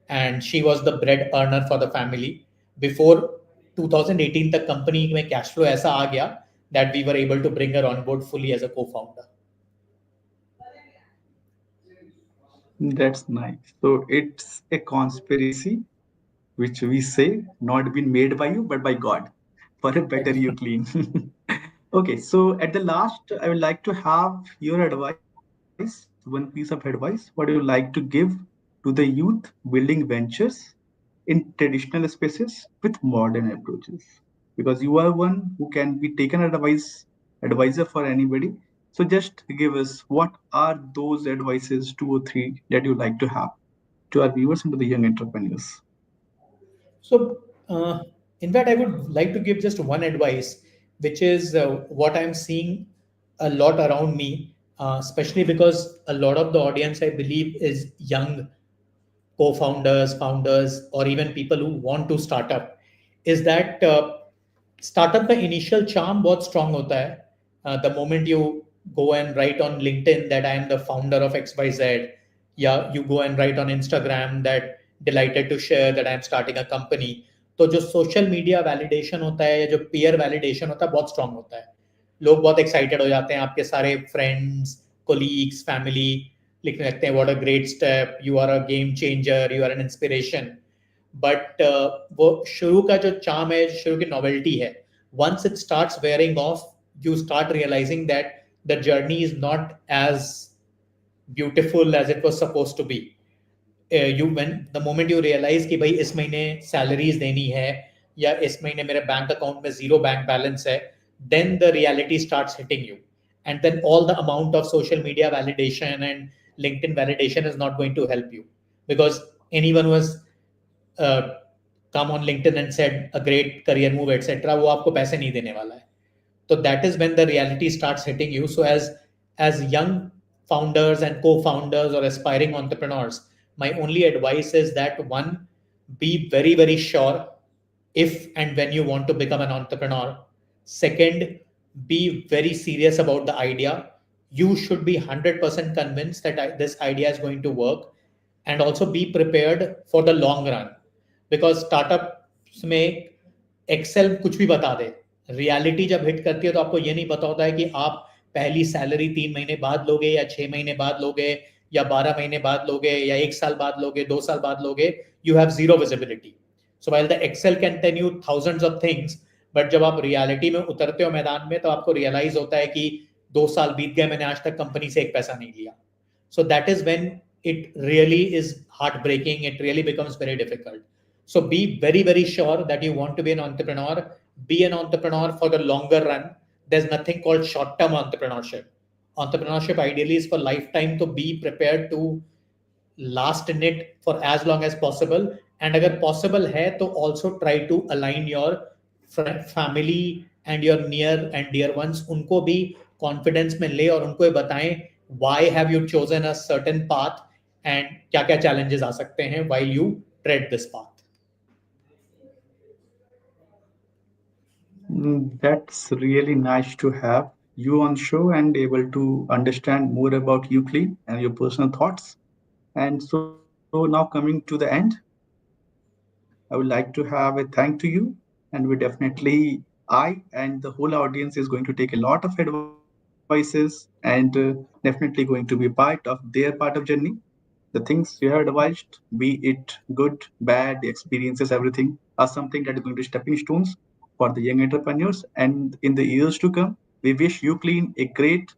And she was the bread earner for the family. Before 2018 तक कंपनी में कैश फ्लो ऐसा आ गया that we were able to bring her on board fully as a co-founder. That's nice. So it's a conspiracy which we say not been made by you but by God for a better you clean. Okay, so at the last, I would like to have your advice, one piece of advice. What do you like to give to the youth building ventures in traditional spaces with modern approaches, because you are one who can be taken advisor for anybody. So just give us what are those advices, two or three, that you like to have to our viewers and to the young entrepreneurs. So, in fact, I would like to give just one advice, which is what I'm seeing a lot around me, especially because a lot of the audience, I believe, is young co-founders, founders, or even people who want to start up, is that startup का initial charm बहुत strong होता है. The moment you go and write on LinkedIn that I am the founder of XYZ, yeah, you go and write on Instagram that delighted to share that I am starting a company. तो जो social media validation होता है या जो peer validation होता है बहुत strong होता है. लोग बहुत excited हो जाते हैं, आपके सारे friends, colleagues, family लिखने लगते हैं what a great step, you are a game changer, you are an inspiration. But वो शुरू का जो चार्म है, शुरू की नॉवेल्टी है, once it starts wearing off, you start realizing that the journey is not as beautiful as it was supposed to be. You when the moment you realize कि भाई इस महीने सैलरीज देनी है या इस महीने मेरे बैंक अकाउंट में जीरो बैंक बैलेंस है, then the reality starts hitting you, and then all the amount of social media validation and LinkedIn validation is not going to help you, because anyone who has uh, come on LinkedIn and said a great career move etc., वो आपको पैसे नहीं देने वाला है. So that is when the reality starts hitting you. So as young founders and co-founders or aspiring entrepreneurs, my only advice is that one, be very very sure if and when you want to become an entrepreneur. Second, be very serious about the idea. You should be 100% convinced that this idea is going to work, and also be prepared for the long run, because startups में Excel कुछ भी बता दे, reality जब hit करती है तो आपको ये नहीं पता होता है कि आप पहली सैलरी 3 महीने बाद लोगे या 6 महीने बाद लोगे या 12 महीने बाद लोगे या 1 साल बाद लोगे, 2 साल बाद लोगे. You have zero visibility. So while the Excel can tell you thousands of things, but जब आप रियलिटी में उतरते हो मैदान में तो आपको रियलाइज होता है कि 2 साल बीत गए, मैंने आज तक कंपनी से एक पैसा नहीं लिया. So that is when it really is heartbreaking. It really becomes very difficult. So be very, very sure that you want to be an entrepreneur. Be an entrepreneur for the longer run. There's nothing called short term entrepreneurship. Entrepreneurship ideally is for lifetime, to be prepared to last in it for as long as possible. And अगर possible है तो also try to align your family and your near and dear ones. उनको भी confidence में ले और उनको ये बताएं why have you chosen a certain path and क्या क्या challenges आ सकते हैं while you tread this path. That's really nice to have you on show and able to understand more about UClean and your personal thoughts. And so now coming to the end, I would like to have a thank to you. And we definitely, I and the whole audience is going to take a lot of advices and definitely going to be part of their part of journey. The things you have advised, be it good, bad, the experiences, everything, are something that is going to be stepping stones for the young entrepreneurs. And in the years to come, we wish you clean a great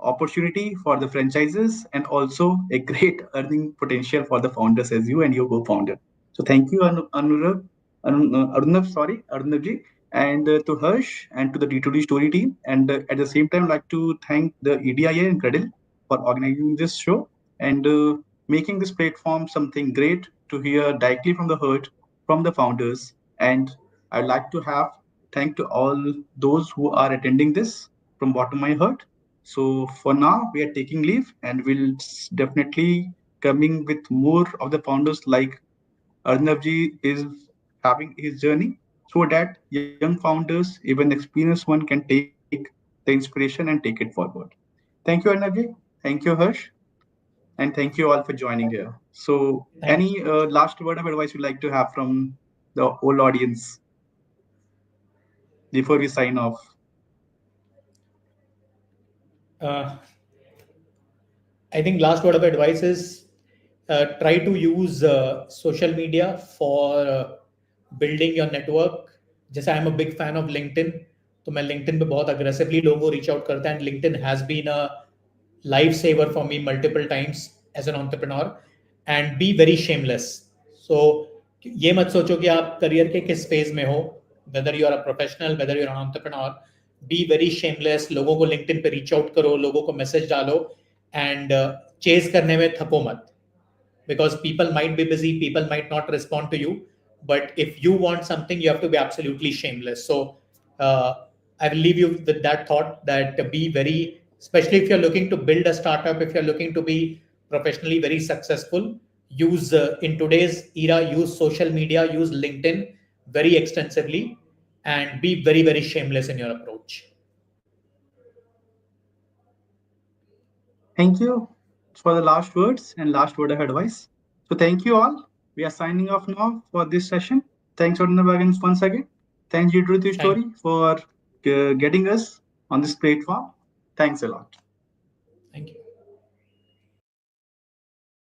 opportunity for the franchises and also a great earning potential for the founders as you and your co-founder. So thank you, Arunabh, sorry, Arunabh, and to Harsh and to the D2D Story team. And at the same time, I'd like to thank the EDIA and CrAdLE for organizing this show and making this platform something great to hear directly from the heart, from the founders. And I'd like to have thank to all those who are attending this from bottom of my heart. So for now, we are taking leave, and we'll definitely coming with more of the founders like Arnavji is having his journey, so that young founders, even experienced one, can take the inspiration and take it forward. Thank you, Arnavji. Thank you, Harsh. And thank you all for joining here. So, Thank any last word of advice you'd like to have from the whole audience before we sign off? uh, I think last word of advice is try to use social media for building your network. जैसे I am a big fan of LinkedIn, तो मैं LinkedIn पे बहुत aggressively लोगों को reach out करता है, and LinkedIn has been a life saver for me multiple times as an entrepreneur. And be very shameless. So ये मत सोचो कि आप करियर के किस फेज में हो, whether you are a professional, whether you are an entrepreneur, be very shameless, लोगों को लिंक्डइन पे रीच आउट करो, लोगों को मैसेज डालो, एंड चेज करने में थको मत, because people might be busy, people might not respond to you, but if you want something, you have to be absolutely shameless. So uh, I will leave you with that thought, that be very, especially if you're looking to build a startup, if you're looking to be professionally very successful, use in today's era, use social media, use LinkedIn very extensively, and be very, very shameless in your approach. Thank you for the last words and last word of advice. So thank you all. We are signing off now for this session. Thanks Arunabh once again. Thank you Truth Thank, Story for getting us on this platform. Thanks a lot. thank you.